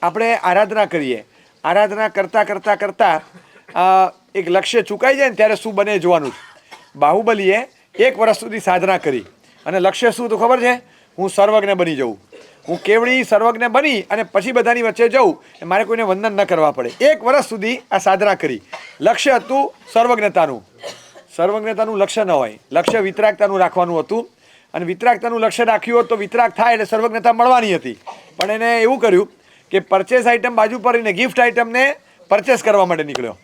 આપણે આરાધના કરીએ, આરાધના કરતાં કરતાં કરતાં એક લક્ષ્ય ચૂકાઈ જાય ને ત્યારે શું બને જોવાનું. બાહુબલીએ 1 વર્ષ સુધી સાધના કરી અને લક્ષ્ય શું તો ખબર છે? હું સર્વજ્ઞ બની જાઉં, હું કેવળી સર્વજ્ઞ બની અને પછી બધાની વચ્ચે જઉં, મારે કોઈને વંદન ન કરવા પડે. 1 વર્ષ સુધી આ સાધના કરી. લક્ષ્ય હતું સર્વજ્ઞતાનું. સર્વજ્ઞતાનું લક્ષ્ય ન હોય, લક્ષ્ય વિતરાગતાનું રાખવાનું હતું. અને વિતરાગતાનું લક્ષ્ય રાખ્યું હોત તો વિતરાગ થાય એટલે સર્વજ્ઞતા મળવાની હતી. પણ એને એવું કર્યું કે પરચેસ આઇટમ બાજુ પર રહીને ગિફ્ટ આઇટમને પરચેસ કરવા માટે નીકળ્યો.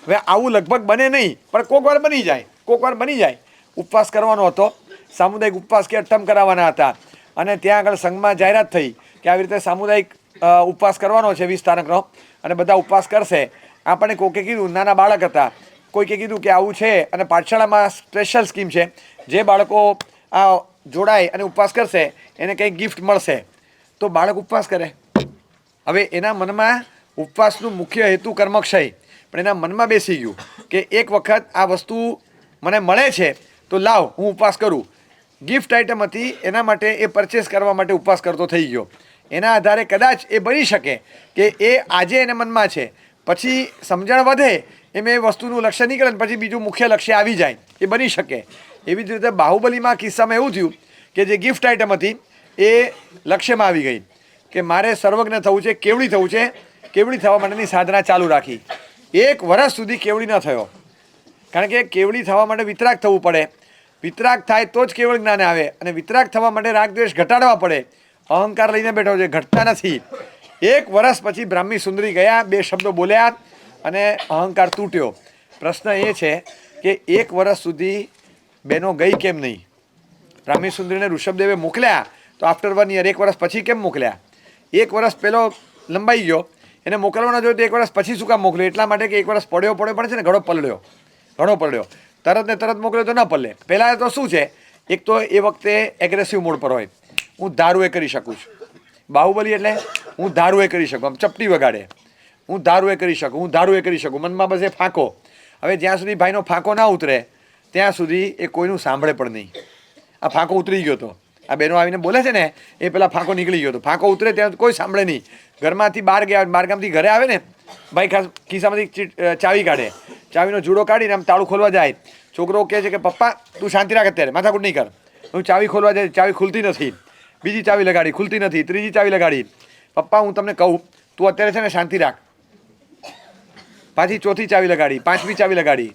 હવે આવું લગભગ બને નહીં, પણ કોઈક વાર બની જાય, કોઈક વાર બની જાય. ઉપવાસ કરવાનો હતો, સામુદાયિક ઉપવાસ કે અઠ્ઠમ કરાવવાના હતા અને ત્યાં આગળ સંઘમાં જાહેરાત થઈ કે આવી રીતે સામુદાયિક ઉપવાસ કરવાનો છે 20 તારીખનો અને બધા ઉપવાસ કરશે. આપણને કોકે કીધું, નાના બાળક હતા, કોઈકે કીધું કે આવું છે અને પાઠશાળામાં સ્પેશિયલ સ્કીમ છે, જે બાળકો આ જોડાય અને ઉપવાસ કરશે એને કંઈક ગિફ્ટ મળશે. તો બાળક ઉપવાસ કરે. હવે એના મનમાં ઉપવાસનું મુખ્ય હેતુ કર્મક્ષય, પણ એના મનમાં બેસી ગયું કે એક વખત આ વસ્તુ મને મળે છે તો લાવ હું ઉપવાસ કરું. ગિફ્ટ આઇટમ હતી એના માટે એ પરચેસ કરવા માટે ઉપવાસ કરતો થઈ ગયો. એના આધારે કદાચ એ બની શકે કે એ આજે એને મનમાં છે, પછી સમજણ વધે એમ એ વસ્તુનું લક્ષ્ય નીકળે ને પછી બીજું મુખ્ય લક્ષ્ય આવી જાય, એ બની શકે. એવી જ રીતે બાહુબલીમાં કિસ્સામાં એવું થયું કે જે ગિફ્ટ આઇટમ હતી એ લક્ષ્યમાં આવી ગઈ કે મારે સર્વજ્ઞ થવું છે, કેવળી થવું છે. કેવળી થવા માટેની સાધના ચાલુ રાખી. 1 વર્ષ સુધી કેવળી ન થયો, કારણ કે કેવળી થવા માટે વિતરાગ થવું પડે. વિતરાગ થાય તો જ કેવળ જ્ઞાન આવે અને વિતરાગ થવા માટે રાગદ્વેષ ઘટાડવા પડે. અહંકાર લઈને બેઠો છે, ઘટતા નથી. 1 વર્ષ પછી બ્રાહ્મી સુંદરી ગયા, 2 શબ્દો બોલ્યા અને અહંકાર તૂટ્યો. પ્રશ્ન એ છે કે 1 વર્ષ સુધી બેનો ગઈ કેમ નહીં? બ્રાહ્મી સુંદરીને ઋષભદેવે મોકલ્યા તો આફ્ટર 1 યર, 1 વર્ષ પછી કેમ મોકલ્યા? 1 વર્ષ પહેલો લંબાઈ ગયો, એને મોકલવાનો જોઈએ તો 1 વર્ષ પછી શું કામ મોકલ્યો? એટલા માટે કે 1 વર્ષ પડ્યો પણ છે ને ઘણો પલળ્યો. તરત ને તરત મોકલ્યો તો ન પલે. પહેલાં તો શું છે, એક તો એ વખતે એગ્રેસિવ મોડ પર હોય, હું ધારું એ કરી શકું છું. બાહુબલી એટલે હું ધારું એ કરી શકું, આમ ચપટી વગાડે, હું ધારું એ કરી શકું, હું ધારું એ કરી શકું. મનમાં બસ એ ફાંકો. હવે જ્યાં સુધી ભાઈનો ફાંકો ના ઉતરે ત્યાં સુધી એ કોઈનું સાંભળે પણ નહીં. આ ફાંકો ઉતરી ગયો હતો, આ બહેનો આવીને બોલે છે ને એ પેલા ફાંકો નીકળી ગયો હતો. ફાંકો ઉતરે ત્યાં કોઈ સાંભળે નહીં. ઘરમાંથી બહાર ગયા, બહારગામથી ઘરે આવે ને, ભાઈ ખાસ ખિસ્સામાંથી ચાવી કાઢે, ચાવીનો જુડો કાઢીને આમ તાળું ખોલવા જાય. છોકરો કહે છે કે પપ્પા તું શાંતિ રાખ, અત્યારે માથાકૂટ નહીં કર. હું ચાવી ખોલવા જાય, ચાવી ખુલતી નથી. બીજી ચાવી લગાડી, ખુલતી નથી. ત્રીજી ચાવી લગાડી. પપ્પા હું તમને કહું, તું અત્યારે છે ને શાંતિ રાખ. પાછી ચોથી ચાવી લગાડી, 5મી ચાવી લગાડી.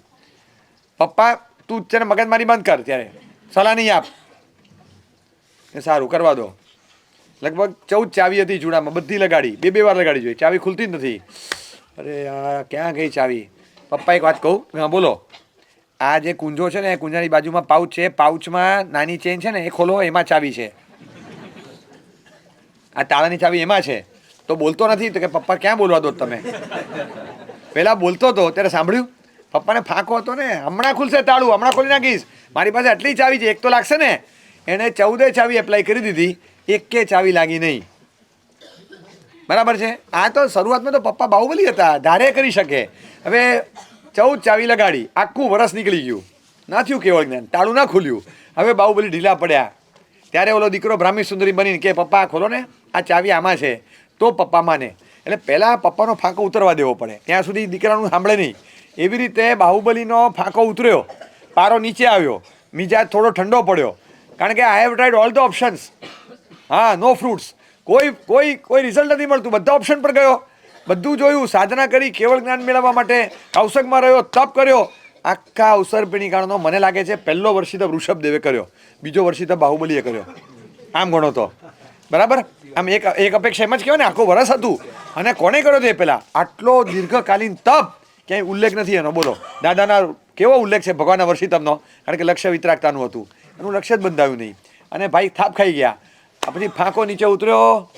પપ્પા તું છે ને મગજમારી બંધ કર, ત્યારે સલાહ નહીં આપ. સારું કરવા દો. લગભગ 14 ચાવી હતી જુડામાં, બધી લગાડી, 2 વાર લગાડી જોઈએ, ચાવી ખુલતી જ નથી. અરે આ ક્યાં ગઈ ચાવી? પપ્પા એક વાત કહું? હા બોલો. આ જે કુંજો છે ને, એ કુંજાની બાજુમાં પાઉચ છે, પાઉચમાં નાની ચેન છે ને એ ખોલો, એમાં ચાવી છે. આ તાળાની ચાવી એમાં છે. તો બોલતો નથી તો કે પપ્પા ક્યાં બોલવા દો તમે? પહેલાં બોલતો હતો ત્યારે સાંભળ્યું? પપ્પાને ફાંકો હતો ને, હમણાં ખુલશે તાળું, હમણાં ખોલી નાખીશ, મારી પાસે આટલી ચાવી છે, એક તો લાગશે ને. એણે 14 ચાવી એપ્લાય કરી દીધી, 1 ચાવી લાગી નહીં. બરાબર છે? આ તો શરૂઆતમાં તો પપ્પા બાહુબલી હતા, ધારે કરી શકે. હવે 14 ચાવી લગાડી, આખું વરસ નીકળી ગયું, ના થયું કેવળ જ્ઞાન, તાળું ના ખુલ્યું. હવે બાહુબલી ઢીલા પડ્યા. ત્યારે ઓલો દીકરો બ્રાહ્મી સુંદરી બનીને કે પપ્પા ખોલો ને, આ ચાવી આમાં છે, તો પપ્પા માને. એટલે પહેલાં પપ્પાનો ફાંકો ઉતરવા દેવો પડે, ત્યાં સુધી દીકરાનું સાંભળે નહીં. એવી રીતે બાહુબલીનો ફાંકો ઉતર્યો, પારો નીચે આવ્યો, મિજાજ થોડો ઠંડો પડ્યો, કારણ કે I have tried all the options. હા, નો ફ્રૂટ્સ, કોઈ રિઝલ્ટ નથી મળતું. બધા ઓપ્શન પર ગયો, બધું જોયું, સાધના કરી કેવળ જ્ઞાન મેળવવા માટે, કૌશકમાં રહ્યો, તપ કર્યો. આખા અવસરપીણી કાળનો મને લાગે છે પહેલો વર્ષી તો ઋષભદેવે કર્યો, બીજો વર્ષી તો બાહુબલીએ કર્યો. આમ ગણો તો બરાબર. આમ એક અપેક્ષા એમ જ કહેવાય ને, આખું વરસ હતું. અને કોને કર્યો તે પહેલાં? આટલો દીર્ઘકાલીન તપ ક્યાંય ઉલ્લેખ નથી એનો. બોલો દાદાના કેવો ઉલ્લેખ છે ભગવાનના વર્ષિતમનો? કારણ કે લક્ષ્ય વિતરાગતાનું હતું, એનું લક્ષ્ય જ બંધાયું નહીં. અને ભાઈ થાપ ખાઈ ગયા. પછી ફાંકો નીચે ઉતર્યો,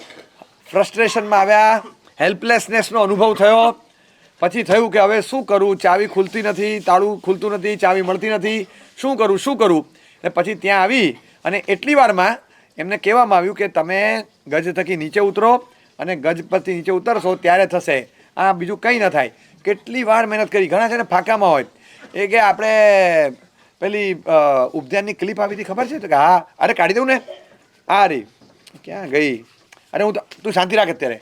ફ્રસ્ટ્રેશનમાં આવ્યા, હેલ્પલેસનેસનો અનુભવ થયો. પછી થયું કે હવે શું કરું, ચાવી ખુલતી નથી, તાળું ખુલતું નથી, ચાવી મળતી નથી, શું કરું? અને પછી ત્યાં આવી અને એટલી વારમાં એમને કહેવામાં આવ્યું કે તમે ગજ થકી નીચે ઉતરો અને ગજ પરથી નીચે ઉતરશો ત્યારે થશે, આ બીજું કંઈ ન થાય. કેટલી વાર મહેનત કરી. ઘણા છે ને ફાંકામાં હોય એ કે આપણે પેલી ઉપધ્યાનની ક્લિપ આવી હતી ખબર છે? તો કે હા, અરે કાઢી દઉં ને, આ રી ક્યાં ગઈ? અરે તું શાંતિ રાખ અત્યારે.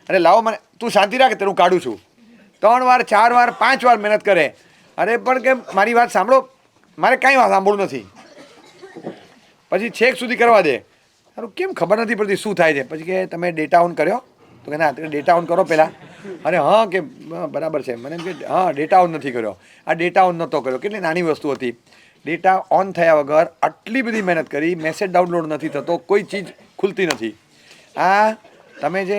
અરે લાવો મને, તું શાંતિ રાખ, હું કાઢું છું. 3 વાર 4 વાર 5 વાર મહેનત કરે. અરે પણ કે મારી વાત સાંભળો, મારે કાંઈ વાત સાંભળવું નથી. પછી છેક સુધી કરવા દે. સારું કેમ ખબર નથી પડતી શું થાય છે. પછી કે તમે ડેટા ઓન કર્યો? તો કે ના, ડેટા ઓન કરો પહેલાં. અરે હા કે બરાબર છે. મને કે હા ડેટા ઓન નથી કર્યો. આ ડેટા ઓન નહોતો કર્યો. કેટલી નાની વસ્તુ હતી. ડેટા ઓન થયા વગર આટલી બધી મહેનત કરી, મેસેજ ડાઉનલોડ નથી થતો, કોઈ ચીજ ખુલતી નથી. આ તમે જે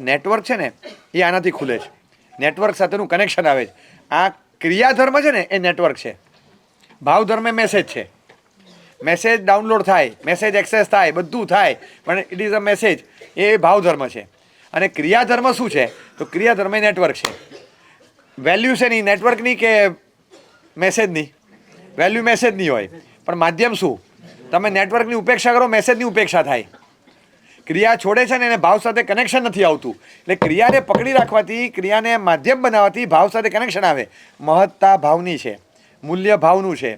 નેટવર્ક છે ને એ આનાથી ખુલે છે. નેટવર્ક સાથેનું કનેક્શન આવે છે. આ ક્રિયાધર્મ છે ને એ નેટવર્ક છે. ભાવધર્મ એ મેસેજ છે. મેસેજ ડાઉનલોડ થાય, મેસેજ એક્સેસ થાય, બધું થાય, પણ ઇટ ઇઝ અ મેસેજ. એ ભાવધર્મ છે. અને ક્રિયાધર્મ શું છે? તો ક્રિયાધર્મ એ નેટવર્ક છે. વેલ્યુ છે નહીં નેટવર્કની કે મેસેજની? વેલ્યુ મેસેજની હોય, પણ માધ્યમ શું? તમે નેટવર્કની ઉપેક્ષા કરો, મેસેજની ઉપેક્ષા થાય. ક્રિયા છોડે છે ને એને ભાવ સાથે કનેક્શન નથી આવતું. એટલે ક્રિયાને પકડી રાખવાથી, ક્રિયાને માધ્યમ બનાવવાથી ભાવ સાથે કનેક્શન આવે. મહત્તા ભાવની છે, મૂલ્ય ભાવનું છે,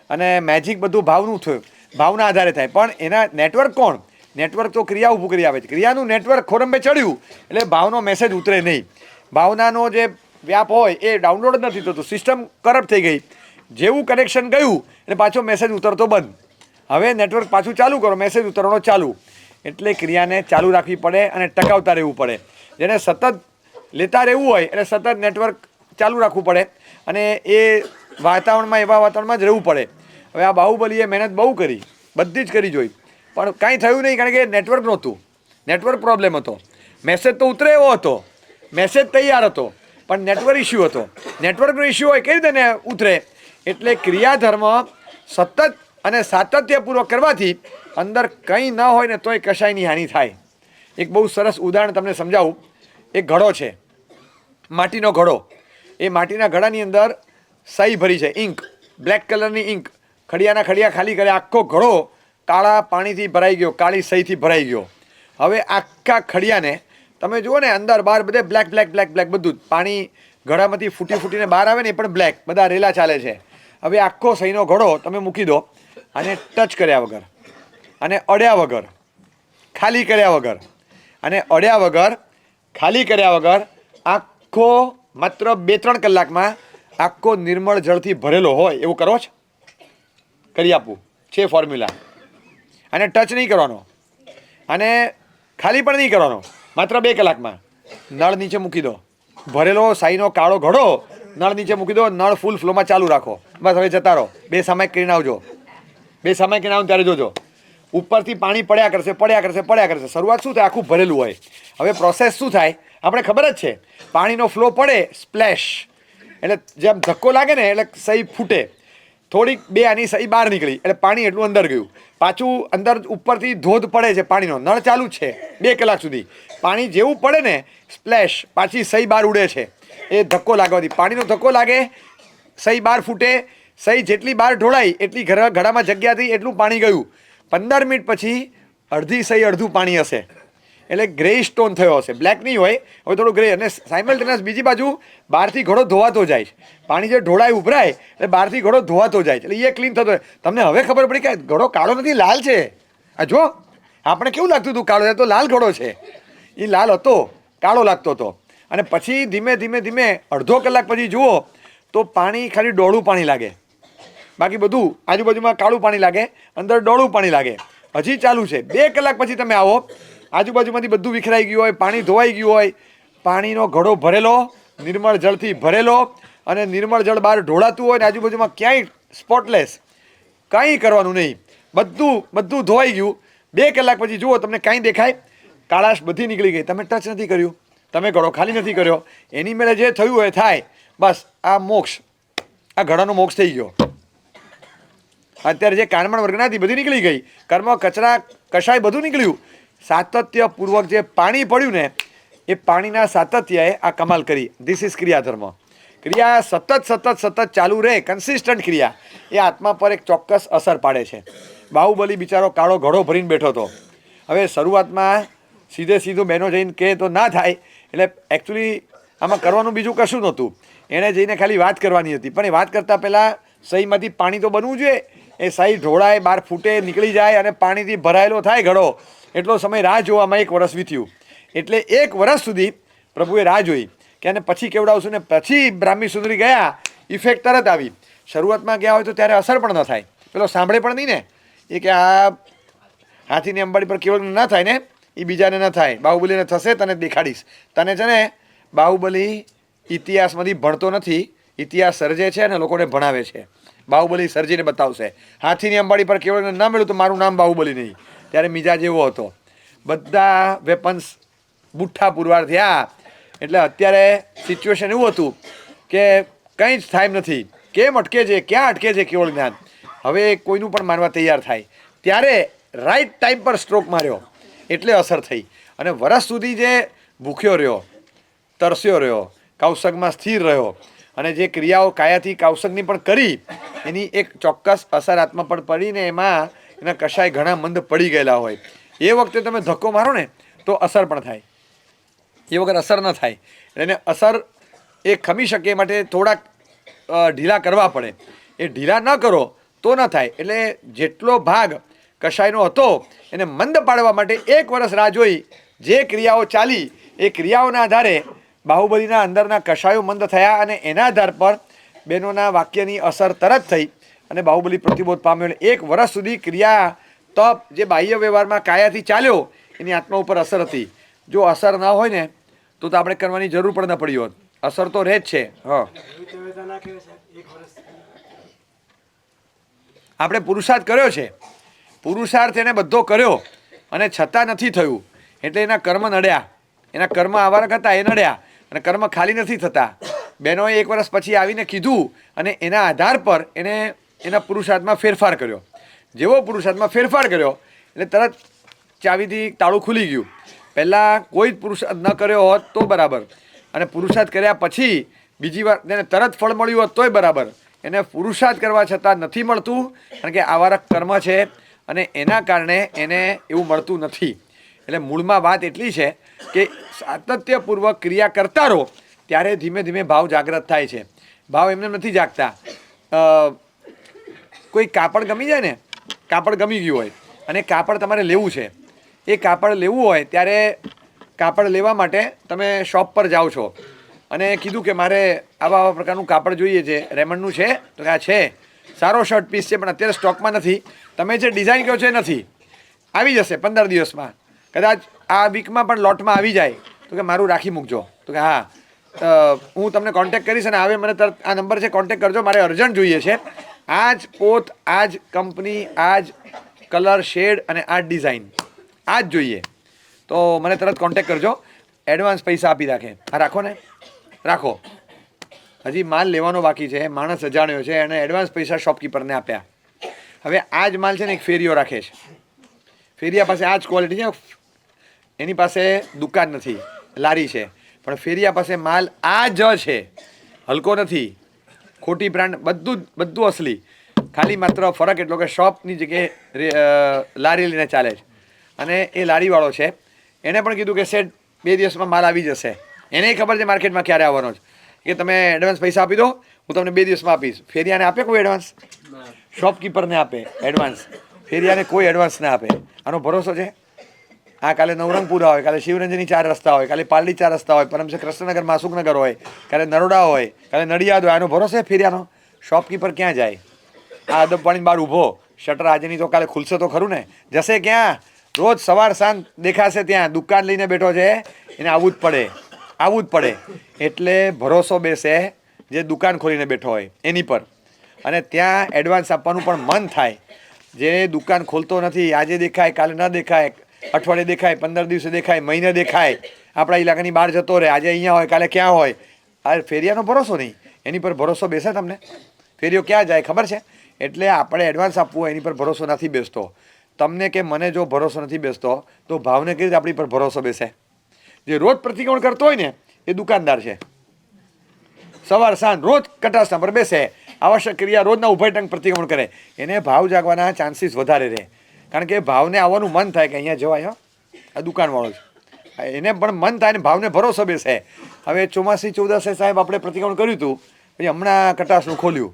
અને મેજિક બધું ભાવનું થયું, ભાવના આધારે થાય. પણ એના નેટવર્ક કોણ? નેટવર્ક તો ક્રિયા ઊભું કરી આવે છે. ક્રિયાનું નેટવર્ક ખોરંબે ચડ્યું એટલે ભાવનો મેસેજ ઉતરે નહીં. ભાવનાનો જે વ્યાપ હોય એ ડાઉનલોડ જ નથી થતું. સિસ્ટમ કરપ્ટ થઈ ગઈ. જેવું કનેક્શન ગયું એટલે પાછો મેસેજ ઉતરતો બંધ. હવે નેટવર્ક પાછું ચાલુ કરો, મેસેજ ઉતરવાનો ચાલુ. એટલે ક્રિયાને ચાલુ રાખવી પડે અને ટકાવતા રહેવું પડે. જેને સતત લેતા રહેવું હોય એટલે સતત નેટવર્ક ચાલુ રાખવું પડે અને એ વાતાવરણમાં, એવા વાતાવરણમાં જ રહેવું પડે. હવે આ બાહુબલીએ મહેનત બહુ કરી, બધી જ કરી જોઈ, પણ કાંઈ થયું નહીં. કારણ કે નેટવર્ક નહોતું, નેટવર્ક પ્રોબ્લેમ હતો. મેસેજ તો ઉતરે એવો હતો, મેસેજ તૈયાર હતો, પણ નેટવર્ક ઇસ્યુ હતો. નેટવર્કનો ઇસ્યુ હોય કઈ રીતે ને ઉતરે? એટલે ક્રિયાધર્મ સતત અને સાતત્યપૂર્વક કરવાથી અંદર કંઈ ન હોય ને તોય કશાયની હાનિ થાય. એક બહુ સરસ ઉદાહરણ તમને સમજાવું. એક ઘડો છે, માટીનો ઘડો. એ માટીના ઘડાની અંદર સહી ભરી છે, ઇંક, બ્લેક કલરની ઇંક. ખડિયાના ખડિયા ખાલી કરે, આખો ઘડો કાળા પાણીથી ભરાઈ ગયો, કાળી સહીથી ભરાઈ ગયો. હવે આખા ખડિયાને તમે જુઓ ને અંદર બહાર બધે બ્લેક બ્લેક બ્લેક બ્લેક બધું જ પાણી ઘડામાંથી ફૂટી ફૂટીને બહાર આવે ને એ પણ બ્લેક, બધા રેલા ચાલે છે. હવે આખો સહીનો ઘડો તમે મૂકી દો અને ટચ કર્યા વગર અને અડ્યા વગર, ખાલી કર્યા વગર અને અડ્યા વગર, ખાલી કર્યા વગર આખો માત્ર 2-3 કલાકમાં આખો નિર્મળ જળથી ભરેલો હોય એવું કરો છો? કરી આપું છે ફોર્મ્યુલા. અને ટચ નહીં કરવાનો અને ખાલી પણ નહીં કરવાનો, માત્ર 2 કલાકમાં નળ નીચે મૂકી દો. ભરેલો સાઈનો કાળો ઘડો નળ નીચે મૂકી દો, નળ ફૂલ ફ્લોમાં ચાલુ રાખો. બસ હવે જતા રહો. 2 સામાયિક કરીને આવજો. 2 સામાયિક કરીને આવો ત્યારે જોજો ઉપરથી પાણી પડ્યા કરશે, પડ્યા કરશે, પડ્યા કરશે. શરૂઆત શું થાય? આખું ભરેલું હોય. હવે પ્રોસેસ શું થાય? આપણે ખબર જ છે. પાણીનો ફ્લો પડે, સ્પ્લેશ, એટલે જેમ ધક્કો લાગે ને એટલે સહી ફૂટે. થોડીક 2 આની સહી બહાર નીકળી એટલે પાણી એટલું અંદર ગયું. પાછું અંદર ઉપરથી ધોધ પડે છે પાણીનો, નળ ચાલુ જ છે 2 કલાક સુધી. પાણી જેવું પડે ને સ્પ્લેશ, પાછી સહી બહાર ઉડે છે. એ ધક્કો લાગવાથી, પાણીનો ધક્કો લાગે, સહી બહાર ફૂટે. સહી જેટલી બહાર ઢોળાઈ એટલી ઘડામાં જગ્યા થઈ, એટલું પાણી ગયું. 15 મિનિટ પછી અડધી સહી અડધું પાણી હશે. એટલે ગ્રે સ્ટોન થયો હશે, બ્લેક નહીં હોય, હવે થોડું ગ્રે. અને સાયમલ્ટેનિયસ બીજી બાજુ બહારથી ઘડો ધોવાતો જાય છે. પાણી જે ઢોળાય ઉભરાય એટલે બહારથી ઘડો ધોવાતો જાય છે. એટલે એ ક્લીન થતો હોય. તમને હવે ખબર પડી કે ઘડો કાળો નથી, લાલ છે. આ જો, આપણે કેવું લાગતું હતું કાળો, એ તો લાલ ઘડો છે. એ લાલ હતો, કાળો લાગતો હતો. અને પછી ધીમે ધીમે ધીમે અડધો કલાક પછી જુઓ તો પાણી ખાલી ડોળું પાણી લાગે, બાકી બધું આજુબાજુમાં કાળું પાણી લાગે, અંદર ડોળું પાણી લાગે. હજી ચાલુ છે. 2 કલાક પછી તમે આવો, આજુબાજુમાંથી બધું વિખરાઈ ગયું હોય, પાણી ધોવાઈ ગયું હોય, પાણીનો ઘડો ભરેલો, નિર્મળ જળથી ભરેલો, અને નિર્મળ જળ બહાર ઢોળાતું હોય ને આજુબાજુમાં ક્યાંય સ્પોટલેસ, કંઈ કરવાનું નહીં, બધું ધોવાઈ ગયું. 2 કલાક પછી જુઓ તમને કાંઈ દેખાય? કાળાશ બધી નીકળી ગઈ. તમે ટચ નથી કર્યું, તમે ઘડો ખાલી નથી કર્યો, એની મેળે જે થયું હોય થાય. બસ આ મોક્ષ, આ ઘડાનો મોક્ષ થઈ ગયો. અત્યારે જે કારમણ વર્ગનાથી બધી નીકળી ગઈ, કર્મ, કચરા, કશાય બધું નીકળ્યું. સાતત્યપૂર્વક જે પાણી પડ્યું ને એ પાણીના સાતત્યએ આ કમાલ કરી. ધીસ ઇઝ ક્રિયાધર્મ. ક્રિયા સતત ચાલુ રહે, કન્સિસ્ટન્ટ ક્રિયા, એ આત્મા પર એક ચોક્કસ અસર પાડે છે. બાહુબલી બિચારો કાળો ઘડો ભરીને બેઠો હતો. હવે શરૂઆતમાં સીધું બહેનો જઈને કહે તો ના થાય, એટલે એકચ્યુઅલી આમાં કરવાનું બીજું કશું નહોતું. એણે જઈને ખાલી વાત કરવાની હતી. પણ એ વાત કરતાં પહેલાં સહીમાંથી પાણી તો બનવું જોઈએ. એ સહી ઢોળાય, બહાર ફૂટે, નીકળી જાય અને પાણીથી ભરાયેલો થાય ઘડો. એટલો સમય રાહ જોવામાં 1 વર્ષ વીત્યું. એટલે 1 વર્ષ સુધી પ્રભુએ રાહ જોઈ કે આને પછી કેવડાવશું ને પછી બ્રાહ્મી સુંદરી ગયા, ઇફેક્ટ તરત આવી. શરૂઆતમાં ગયા હોય તો ત્યારે અસર પણ ન થાય, પેલો સાંભળે પણ નહીં ને એ કે આ હાથીની અંબાડી પર કેવળ ન થાય ને એ બીજાને ન થાય, બાહુબલીને થશે તને દેખાડીશ. તને છે ને બાહુબલી ઇતિહાસમાંથી ભણતો નથી, ઇતિહાસ સર્જે છે અને લોકોને ભણાવે છે. બાહુબલી સર્જીને બતાવશે. હાથીની અંબાડી પર કેવળ ન મળ્યું તો મારું નામ બાહુબલી નહીં. ત્યારે મિજાજ એવો હતો. બધા વેપન્સ બુઠ્ઠા પુરવાર થયા. એટલે અત્યારે સિચ્યુએશન એવું હતું કે કંઈ જ થાય નથી. કેમ અટકે છે, ક્યાં અટકે છે કેવળ જ્ઞાન, હવે કોઈનું પણ માનવા તૈયાર થાય. ત્યારે રાઈટ ટાઈમ પર સ્ટ્રોક માર્યો એટલે અસર થઈ. અને વર્ષ સુધી જે ભૂખ્યો રહ્યો, તરસ્યો રહ્યો, કૌશકમાં સ્થિર રહ્યો અને જે ક્રિયાઓ કાયાથી કૌશકની પણ કરી, એની એક ચોક્કસ અસર આત્મા પર પડીને એમાં એના કશાય ઘણા મંદ પડી ગયેલા હોય. એ વખતે તમે ધક્કો મારો ને તો અસર પણ થાય, એ વગર અસર ન થાય. એને અસર એ ખમી શકે એ માટે થોડાક ઢીલા કરવા પડે. એ ઢીલા ન કરો તો ન થાય. એટલે જેટલો ભાગ કશાયનો હતો એને મંદ પાડવા માટે 1 વર્ષ રાહ જોઈ. જે ક્રિયાઓ ચાલી એ ક્રિયાઓના આધારે બાહુબલીના અંદરના કશાયો મંદ થયા અને એના આધાર પર બહેનોના વાક્યની અસર તરત થઈ અને બાહુબલી પ્રતિબોધ પામ્યો. 1 વર્ષ સુધી ક્રિયા તપ જે બાહ્ય વ્યવહારમાં કાયાથી ચાલ્યો એની આત્મા ઉપર અસર હતી. જો અસર ના હોય ને તો આપણે કરવાની જરૂર પણ ન પડી હોત. અસર તો રહે જ છે. હા, આપણે પુરુષાર્થ કર્યો છે, પુરુષાર્થ એને બધો કર્યો અને છતાં નથી થયું એટલે એના કર્મ નડ્યા. એના કર્મ આવારક હતા એ નડ્યા અને કર્મ ખાલી નથી થતા. બહેનોએ 1 વર્ષ પછી આવીને કીધું અને એના આધાર પર એને એના પુરુષાર્થમાં ફેરફાર કર્યો. જેવો પુરુષાર્થમાં ફેરફાર કર્યો એટલે તરત ચાવીથી તાળું ખુલી ગયું. પહેલાં કોઈ જ પુરુષાર્થ ન કર્યો હોત તો બરાબર, અને પુરુષાર્થ કર્યા પછી બીજી વાર એને તરત ફળ મળ્યું હોત તોય બરાબર. એને પુરુષાર્થ કરવા છતાં નથી મળતું કારણ કે આવારક કર્મ છે અને એના કારણે એને એવું મળતું નથી. એટલે મૂળમાં વાત એટલી છે કે સાતત્યપૂર્વક ક્રિયા કરતા રહો ત્યારે ધીમે ધીમે ભાવ જાગૃત થાય છે. ભાવ એમને નથી જાગતા. કોઈ કાપડ ગમી જાય ને, કાપડ ગમી ગયું હોય અને કાપડ તમારે લેવું છે, એ કાપડ લેવું હોય ત્યારે કાપડ લેવા માટે તમે શોપ પર જાઓ છો અને કીધું કે મારે આવા પ્રકારનું કાપડ જોઈએ છે, રેમન્ડનું છે? તો કે આ છે, સારો શર્ટ પીસ છે પણ અત્યારે સ્ટોકમાં નથી. તમે જે ડિઝાઇન કહો છો એ નથી, આવી જશે 15 દિવસમાં, કદાચ આ વીકમાં પણ લોટમાં આવી જાય. તો કે મારું રાખી મૂકજો. તો કે હા, હું તમને કોન્ટેક્ટ કરીશ અને હવે મને તરત આ નંબર છે, કોન્ટેક્ટ કરજો, મારે અર્જન્ટ જોઈએ છે. આ જ પોત, આ જ કંપની, આ જ કલર શેડ અને આ જ ડિઝાઇન, આ જ જોઈએ, તો મને તરત કોન્ટેક્ટ કરજો. એડવાન્સ પૈસા આપી રાખે. હા રાખો ને, રાખો. હજી માલ લેવાનો બાકી છે, માણસ અજાણ્યો છે, એને એડવાન્સ પૈસા શોપકીપરને આપ્યા. હવે આ જ માલ છે ને એક ફેરીઓ રાખે છે. ફેરિયા પાસે આ જ ક્વોલિટી છે, એની પાસે દુકાન નથી, લારી છે, પણ ફેરિયા પાસે માલ આ જ છે, હલકો નથી, ખોટી બ્રાન્ડ, બધું અસલી. ખાલી માત્ર ફરક એટલો કે શોપની જગ્યાએ લારી લઈને ચાલે છે. અને એ લારીવાળો છે, એણે પણ કીધું કે સેટ 2 દિવસમાં માલ આવી જશે. એને ખબર છે માર્કેટમાં ક્યારે આવવાનો છે, કે તમે એડવાન્સ પૈસા આપી દો, હું તમને 2 દિવસમાં આપીશ. ફેરિયાને આપે કોઈ એડવાન્સ? શોપકીપરને આપે એડવાન્સ, ફેરિયાને કોઈ એડવાન્સ ના આપે. આનો ભરોસો છે? હા, કાલે નવરંગપુરા હોય, કાલે શિવરંજની 4 રસ્તા હોય, કાલે પાલડી 4 રસ્તા હોય, પરમશે કૃષ્ણનગર માસુકનગર હોય, કાલે નરોડા હોય, કાલે નડિયાદ હોય. આનો ભરોસો છે ફેરિયાનો? શોપકીપર ક્યાં જાય? આ અદબપાણી બહાર ઊભો, શટર આજની તો કાલે ખુલશે તો ખરું ને. જશે ક્યાં? રોજ સવાર સાંજ દેખાશે ત્યાં, દુકાન લઈને બેઠો છે, એને આવવું જ પડે, આવવું જ પડે. એટલે ભરોસો બેસે જે દુકાન ખોલીને બેઠો હોય એની પર, અને ત્યાં એડવાન્સ આપવાનું પણ મન થાય. જે દુકાન ખોલતો નથી, આજે દેખાય, કાલે ન દેખાય, અઠવાડિયે દેખાય, 15 દિવસે દેખાય, મહિને દેખાય, આપણા ઇલાકાની બહાર જતો રહે, આજે અહીંયા હોય, કાલે ક્યાં હોય. આ ફેરિયાનો ભરોસો નહીં. એની પર ભરોસો બેસે તમને? ફેરિયો ક્યાં જાય ખબર છે? એટલે આપણે એડવાન્સ આપવું હોય એની પર ભરોસો નથી બેસતો. તમને કે મને જો ભરોસો નથી બેસતો તો ભાવને કઈ રીતે આપણી પર ભરોસો બેસે? જે રોજ પ્રતિક્રમણ કરતો હોય ને એ દુકાનદાર છે. સવાર સાંજ રોજ કટાસના પર બેસે, આવશ્યક ક્રિયા રોજના ઉભય ટંગ પ્રતિક્રમણ કરે, એને ભાવ જાગવાના ચાન્સીસ વધારે રહે. કારણ કે ભાવને આવવાનું મન થાય કે અહીંયા જવાય, આ દુકાનવાળો છે, એને પણ મન થાય ને ભાવને ભરોસો બેસે. હવે ચોમાસી ચૌદસે સાહેબ આપણે પ્રતિક્રમણ કર્યું હતું, પછી હમણાં કટાસનું ખોલ્યું.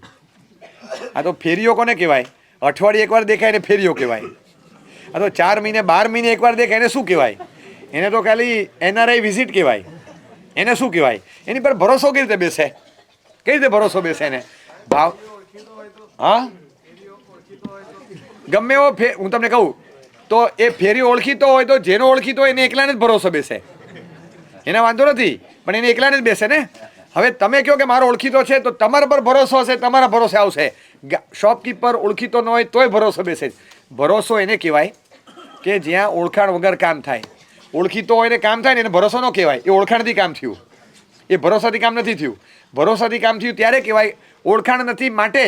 આ તો ફેરીઓ કોને કહેવાય? અઠવાડિયે એકવાર દેખાય એને ફેરીઓ કહેવાય. આ તો 4 મહિને 12 મહિને એકવાર દેખાય એને શું કહેવાય? એને તો ખાલી NRI વિઝિટ કહેવાય. એને શું કહેવાય? એની પર ભરોસો કેવી રીતે બેસે? કઈ રીતે ભરોસો બેસે એને? ભાવ હા ગમે એવો હું તમને કહું તો એ ફેરી ઓળખીતો હોય તો જેનો ઓળખીતો હોય એને એકલાને જ ભરોસો બેસે, એને વાંધો નથી, પણ એને એકલાને જ બેસે ને. હવે તમે કહો કે મારો ઓળખીતો છે તો તમારા પર ભરોસો હશે, તમારા ભરોસે આવશે. શોપકીપર ઓળખીતો ન હોય તોય ભરોસો બેસે. ભરોસો એને કહેવાય કે જ્યાં ઓળખાણ વગર કામ થાય. ઓળખીતો હોય ને કામ થાય ને એને ભરોસો ન કહેવાય, એ ઓળખાણથી કામ થયું, એ ભરોસાથી કામ નથી થયું. ભરોસાથી કામ થયું ત્યારે કહેવાય, ઓળખાણ નથી માટે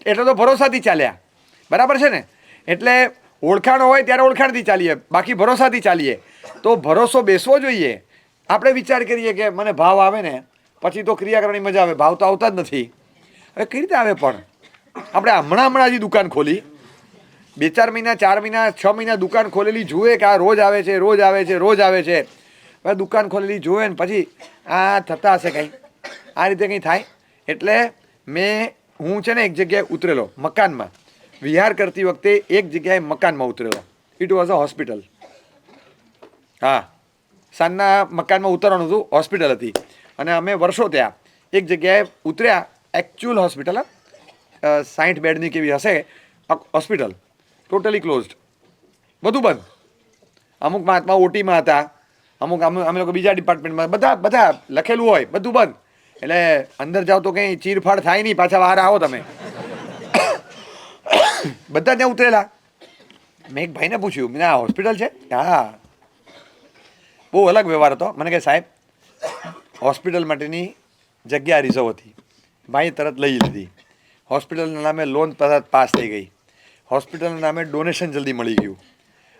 એટલે તો ભરોસાથી ચાલ્યા, બરાબર છે ને. એટલે ઓળખાણ હોય ત્યારે ઓળખાણથી ચાલીએ, બાકી ભરોસાથી ચાલીએ. તો ભરોસો બેસવો જોઈએ. આપણે વિચાર કરીએ કે મને ભાવ આવે ને પછી તો ક્રિયા કરવાની મજા આવે, ભાવ તો આવતા જ નથી. હવે કઈ રીતે આવે? પણ આપણે હમણાં હજી દુકાન ખોલી, 2-4 મહિના 4 મહિના 6 મહિના દુકાન ખોલેલી, જુએ કે આ રોજ આવે છે, રોજ આવે છે, રોજ આવે છે. હવે દુકાન ખોલેલી જુએ ને પછી આ થતા હશે કંઈ, આ રીતે કંઈ થાય. એટલે હું છે ને એક જગ્યાએ ઉતરેલો મકાનમાં, વિહાર કરતી વખતે એક જગ્યાએ મકાનમાં ઉતરેલો. It was a hospital. હા, સાંજના મકાનમાં ઉતરવાનું હતું, હોસ્પિટલ હતી. અને અમે વર્ષો ત્યાં એક જગ્યાએ ઉતર્યા, એકચ્યુઅલ હોસ્પિટલ, 60 બેડની કેવી હશે હોસ્પિટલ, ટોટલી ક્લોઝડ, બધું બંધ. અમુક મહાત્મા ઓટીમાં હતા, અમુક અમે લોકો બીજા ડિપાર્ટમેન્ટમાં, બધા લખેલું હોય, બધું બંધ. એટલે અંદર જાઓ તો કંઈ ચીરફાડ થાય નહીં, પાછા બહાર આવો તમે. બધા ત્યાં ઉતરેલા. મેં એક ભાઈને પૂછ્યું, મેં આ હોસ્પિટલ છે? હા. બહુ અલગ વ્યવહાર હતો. મને કહે સાહેબ હોસ્પિટલ માટેની જગ્યા રિઝર્વ હતી, ભાઈએ તરત લઈ લીધી. હોસ્પિટલના નામે લોન તરત પાસ થઈ ગઈ, હોસ્પિટલના નામે ડોનેશન જલ્દી મળી ગયું,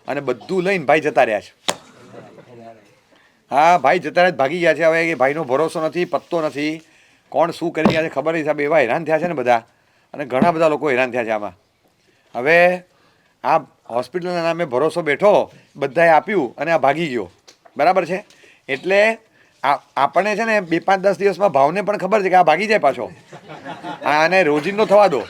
અને બધું લઈને ભાઈ જતા રહ્યા છે. હા, ભાઈ જતા રહ્યા, ભાગી ગયા છે. હવે એ ભાઈનો ભરોસો નથી, પત્તો નથી, કોણ શું કરી ગયા છે ખબર નહીં. સાહેબ એવા હેરાન થયા છે ને બધા, અને ઘણા બધા લોકો હેરાન થયા છે આમાં. હવે આ હોસ્પિટલના નામે ભરોસો બેઠો, બધાએ આપ્યું અને આ ભાગી ગયો, બરાબર છે. એટલે આપણને છે ને 2-5-10 દિવસમાં ભાવને પણ ખબર છે કે આ ભાગી જાય પાછો, આને રોજિંદો થવા દો,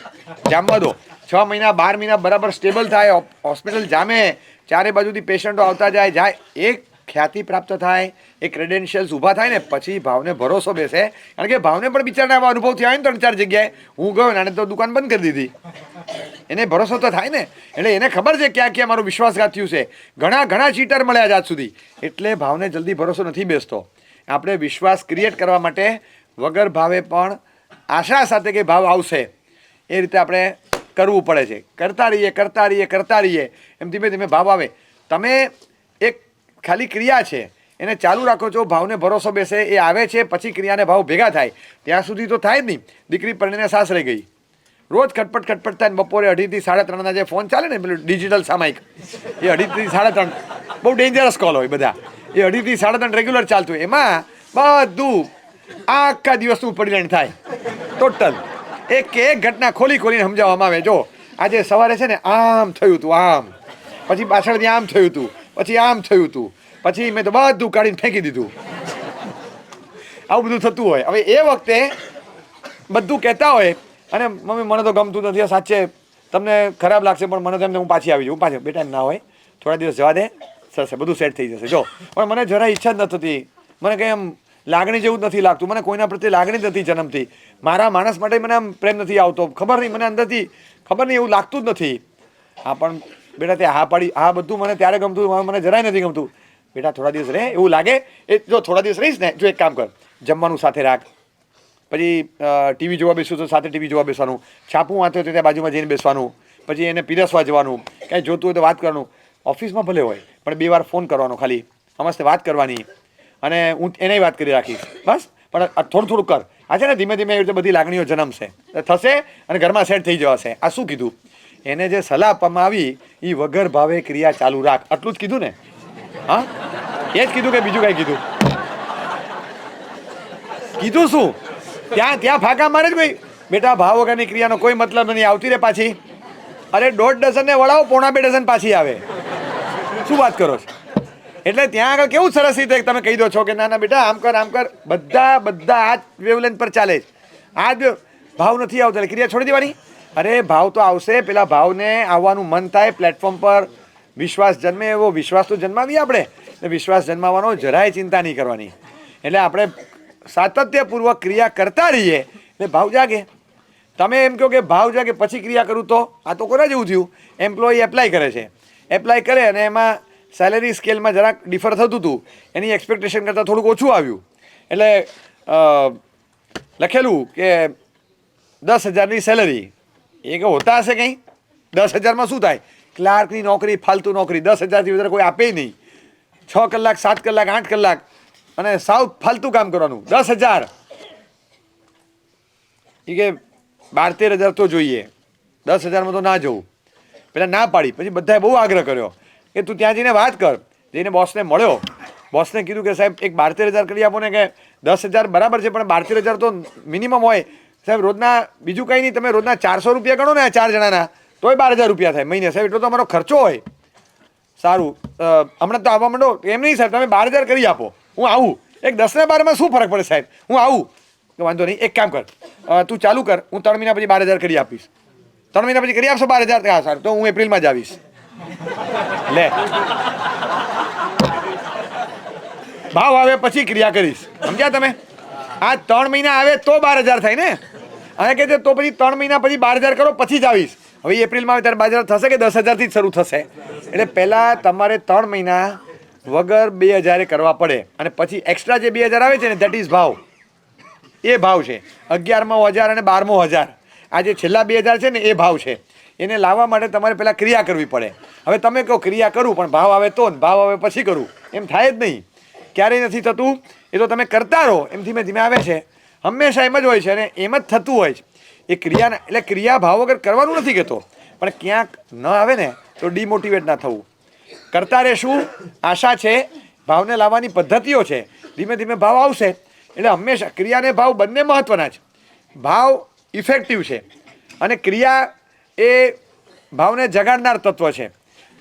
જામવા દો. 6 મહિના 12 મહિના બરાબર સ્ટેબલ થાય, હોસ્પિટલ જામે, ચારે બાજુથી પેશન્ટો આવતા જાય, એક ખ્યાતિ પ્રાપ્ત થાય, એ ક્રેડેન્શિયલ્સ ઊભા થાય ને પછી ભાવને ભરોસો બેસે. કારણ કે ભાવને પણ બિચારને આવા અનુભવ થયા હોય ને 3-4 જગ્યાએ. હું ગયો ને આને તો દુકાન બંધ કરી દીધી, એને ભરોસો તો થાય ને. એટલે એને ખબર છે ક્યાં ક્યાં મારું વિશ્વાસઘાત થયું છે. ઘણા ચીટર મળ્યા છે આજ સુધી. એટલે ભાવને જલ્દી ભરોસો નથી બેસતો. આપણે વિશ્વાસ ક્રિએટ કરવા માટે વગર ભાવે પણ આશા સાથે કે ભાવ આવશે એ રીતે આપણે કરવું પડે છે. કરતા રહીએ એમ ધીમે ધીમે ભાવ આવે. તમે એક ખાલી ક્રિયા છે એને ચાલુ રાખો છો, ભાવને ભરોસો બેસે, એ આવે છે, પછી ક્રિયાને ભાવ ભેગા થાય. ત્યાં સુધી તો થાય જ નહીં. દીકરી પરણીને સાસરે ગઈ, રોજ ખટપટ થાય. બપોરે 2:30 થી 3:30 જે ફોન ચાલે ને પેલું ડિજિટલ સામાયિક, એ 2:30 થી 3:30 બહુ ડેન્જરસ કોલ હોય બધા. એ 2:30 થી 3:30 રેગ્યુલર ચાલતું હોય. એમાં બધું આખા દિવસનું પરિણામ થાય ટોટલ. એક ઘટના ખોલીને સમજાવવામાં આવે. જો આજે સવારે છે ને આમ થયું હતું, આમ પછી પાછળથી આમ થયું હતું, પછી આમ થયું હતું, પછી મેં તો બધું કાઢીને ફેંકી દીધું. આવું બધું થતું હોય. હવે એ વખતે બધું કહેતા હોય અને મમ્મી મને તો ગમતું નથી, સાચે તમને ખરાબ લાગશે પણ મને તેમને હું પાછી આવી જાઉં. બેટા ના હોય, થોડા દિવસ જવા દે, સરસે બધું સેટ થઈ જશે. જો પણ મને જરા ઈચ્છા જ નથી, મને કંઈ એમ લાગણી જેવું જ નથી લાગતું, મને કોઈના પ્રત્યે લાગણી નથી જન્મથી, મારા માણસ માટે મને આમ પ્રેમ નથી આવતો, ખબર નહીં મને અંદરથી ખબર નહીં એવું લાગતું જ નથી. હા પણ બેટા તે હા પાડી, આ બધું મને ત્યારે ગમતું, મને જરાય નથી ગમતું. બેટા થોડા દિવસ રહે, એવું લાગે એ જો થોડા દિવસ રહીશ ને, જો એક કામ કર, જમવાનું સાથે રાખ, પછી ટીવી જોવા બેસું તો સાથે ટીવી જોવા બેસવાનું, છાપું વાંચતો તો ત્યાં બાજુમાં જઈને બેસવાનું, પછી એને પીરસવા જવાનું, કાંઈ જોતું હોય તો વાત કરવાનું. ઓફિસમાં ભલે હોય પણ 2 વાર ફોન કરવાનો, ખાલી અમારે વાત કરવાની, અને હું એને વાત કરી રાખીશ બસ. પણ થોડું કર. આ છે ને ધીમે ધીમે એવી રીતે બધી લાગણીઓ જન્મશે, થશે અને ઘરમાં સેટ થઈ જવાશે. આ શું કીધું? એને જે સલાહ આપવામાં આવી એ વગર ભાવે ક્રિયા ચાલુ રાખ, આટલું જ કીધું ને. હા, એ જ કીધું કે બીજું કાંઈ કીધું? કીધું શું? ત્યાં ફાંકા મારે જ કોઈ, બેટા ભાવ વગરની ક્રિયાનો કોઈ મતલબ નહીં, આવતી રે પાછી. અરે 1.5 ડઝનને વળાવો, 1.25 ડઝન પાછી આવે. શું વાત કરો છો? એટલે ત્યાં આગળ કેવું સરસ રીતે તમે કહી દો છો કે ના બેટા આમ કર. બધા આ જ વેવલેન્થ પર ચાલે છે. આ જ ભાવ નથી આવતો એટલે ક્રિયા છોડી દેવાની. અરે ભાવ તો આવશે, પેલા ભાવને આવવાનું મન થાય, પ્લેટફોર્મ પર વિશ્વાસ જન્મે, એવો વિશ્વાસ તો જન્માવીએ આપણે. વિશ્વાસ જન્માવાનો જરાય ચિંતા નહીં કરવાની. એટલે આપણે સાતત્યપૂર્વક ક્રિયા કરતા રહીએ એટલે ભાવ જાગે. તમે એમ કહો કે ભાવ જાગે પછી ક્રિયા કરું તો આ તો કોના જેવું થયું. એમ્પ્લોયી એપ્લાય કરે છે, એપ્લાય કરે અને એમાં સેલેરી સ્કેલમાં જરાક ડિફર થતું હતું, એની એક્સપેક્ટેશન કરતાં થોડુંક ઓછું આવ્યું એટલે લખેલું કે 10,000ની સેલરી. એ કે હોતા હશે કંઈ 10,000માં શું થાય? ક્લાર્કની નોકરી ફાલતુ નોકરી, 10,000થી વધારે કોઈ આપે નહીં. 6 કલાક 7 કલાક 8 કલાક અને સાવ ફાલતુ કામ કરવાનું. 10,000 એ કે 12-13,000 તો જોઈએ, 10,000માં તો ના જવું. પેલા ના પાડી, પછી બધાએ બહુ આગ્રહ કર્યો કે તું ત્યાં જઈને વાત કર. જઈને બોસને મળ્યો, બોસને કીધું કે સાહેબ એક 12-13,000 કરી આપો ને. કે 10,000 બરાબર છે પણ 12-13,000 તો મિનિમમ હોય સાહેબ. રોજના બીજું કંઈ નહીં, તમે રોજના 400 રૂપિયા ગણો ને 4 જણાના તોય 12,000 રૂપિયા થાય મહિને સાહેબ. એટલો તો અમારો ખર્ચો હોય. સારું હમણાં તો આવવા માંડો. એમ નહીં સાહેબ, તમે 12,000 કરી આપો, હું આવું. એક 10 ને 12માં શું ફરક પડે સાહેબ, હું આવું. વાંધો નહીં, એક કામ કર, તું ચાલુ કર, હું 3 મહિના પછી 12,000 કરી આપીશ. 3 મહિના પછી કરી આપશો 12,000? હા સારું, તો હું એપ્રિલમાં જ આવીશ. લે, ભાવ આવે પછી ક્રિયા કરીશ, સમજ્યા તમે? આ 3 મહિના આવે તો 12,000 થાય ને. અને કહે છે તો પછી 3 મહિના પછી 12,000 કરો પછી જ આવીશ. હવે એપ્રિલમાં આવે ત્યારે 12,000 થશે કે 10,000થી જ શરૂ થશે? એટલે પહેલાં તમારે 3 મહિના વગર 2,000 કરવા પડે અને પછી એક્સ્ટ્રા જે 2,000 આવે છે ને દેટ ઇઝ ભાવ. એ ભાવ છે 11મો 1000 અને 12મો 1000. આ જે છેલ્લા 2,000 છે ને એ ભાવ છે. એને લાવવા માટે તમારે પહેલાં ક્રિયા કરવી પડે. હવે તમે કહો ક્રિયા કરું પણ ભાવ આવે તો, ભાવ આવે પછી કરું, એમ થાય જ નહીં, ક્યારેય નથી થતું. એ તો તમે કરતા રહો, એમ ધીમે ધીમે આવે છે. હંમેશા એમ જ હોય છે અને એમ જ થતું હોય છે. એ ક્રિયાના એટલે ક્રિયા ભાવ વગર કરવાનું નથી કહેતો, પણ ક્યાંક ન આવે ને તો ડિમોટિવેટ ના થવું, કરતા રહેશું. આશા છે, ભાવને લાવવાની પદ્ધતિઓ છે, ધીમે ધીમે ભાવ આવશે. એટલે હંમેશા ક્રિયા અને ભાવ બંને મહત્ત્વના છે. ભાવ ઇફેક્ટિવ છે અને ક્રિયા એ ભાવને જગાડનાર તત્વ છે.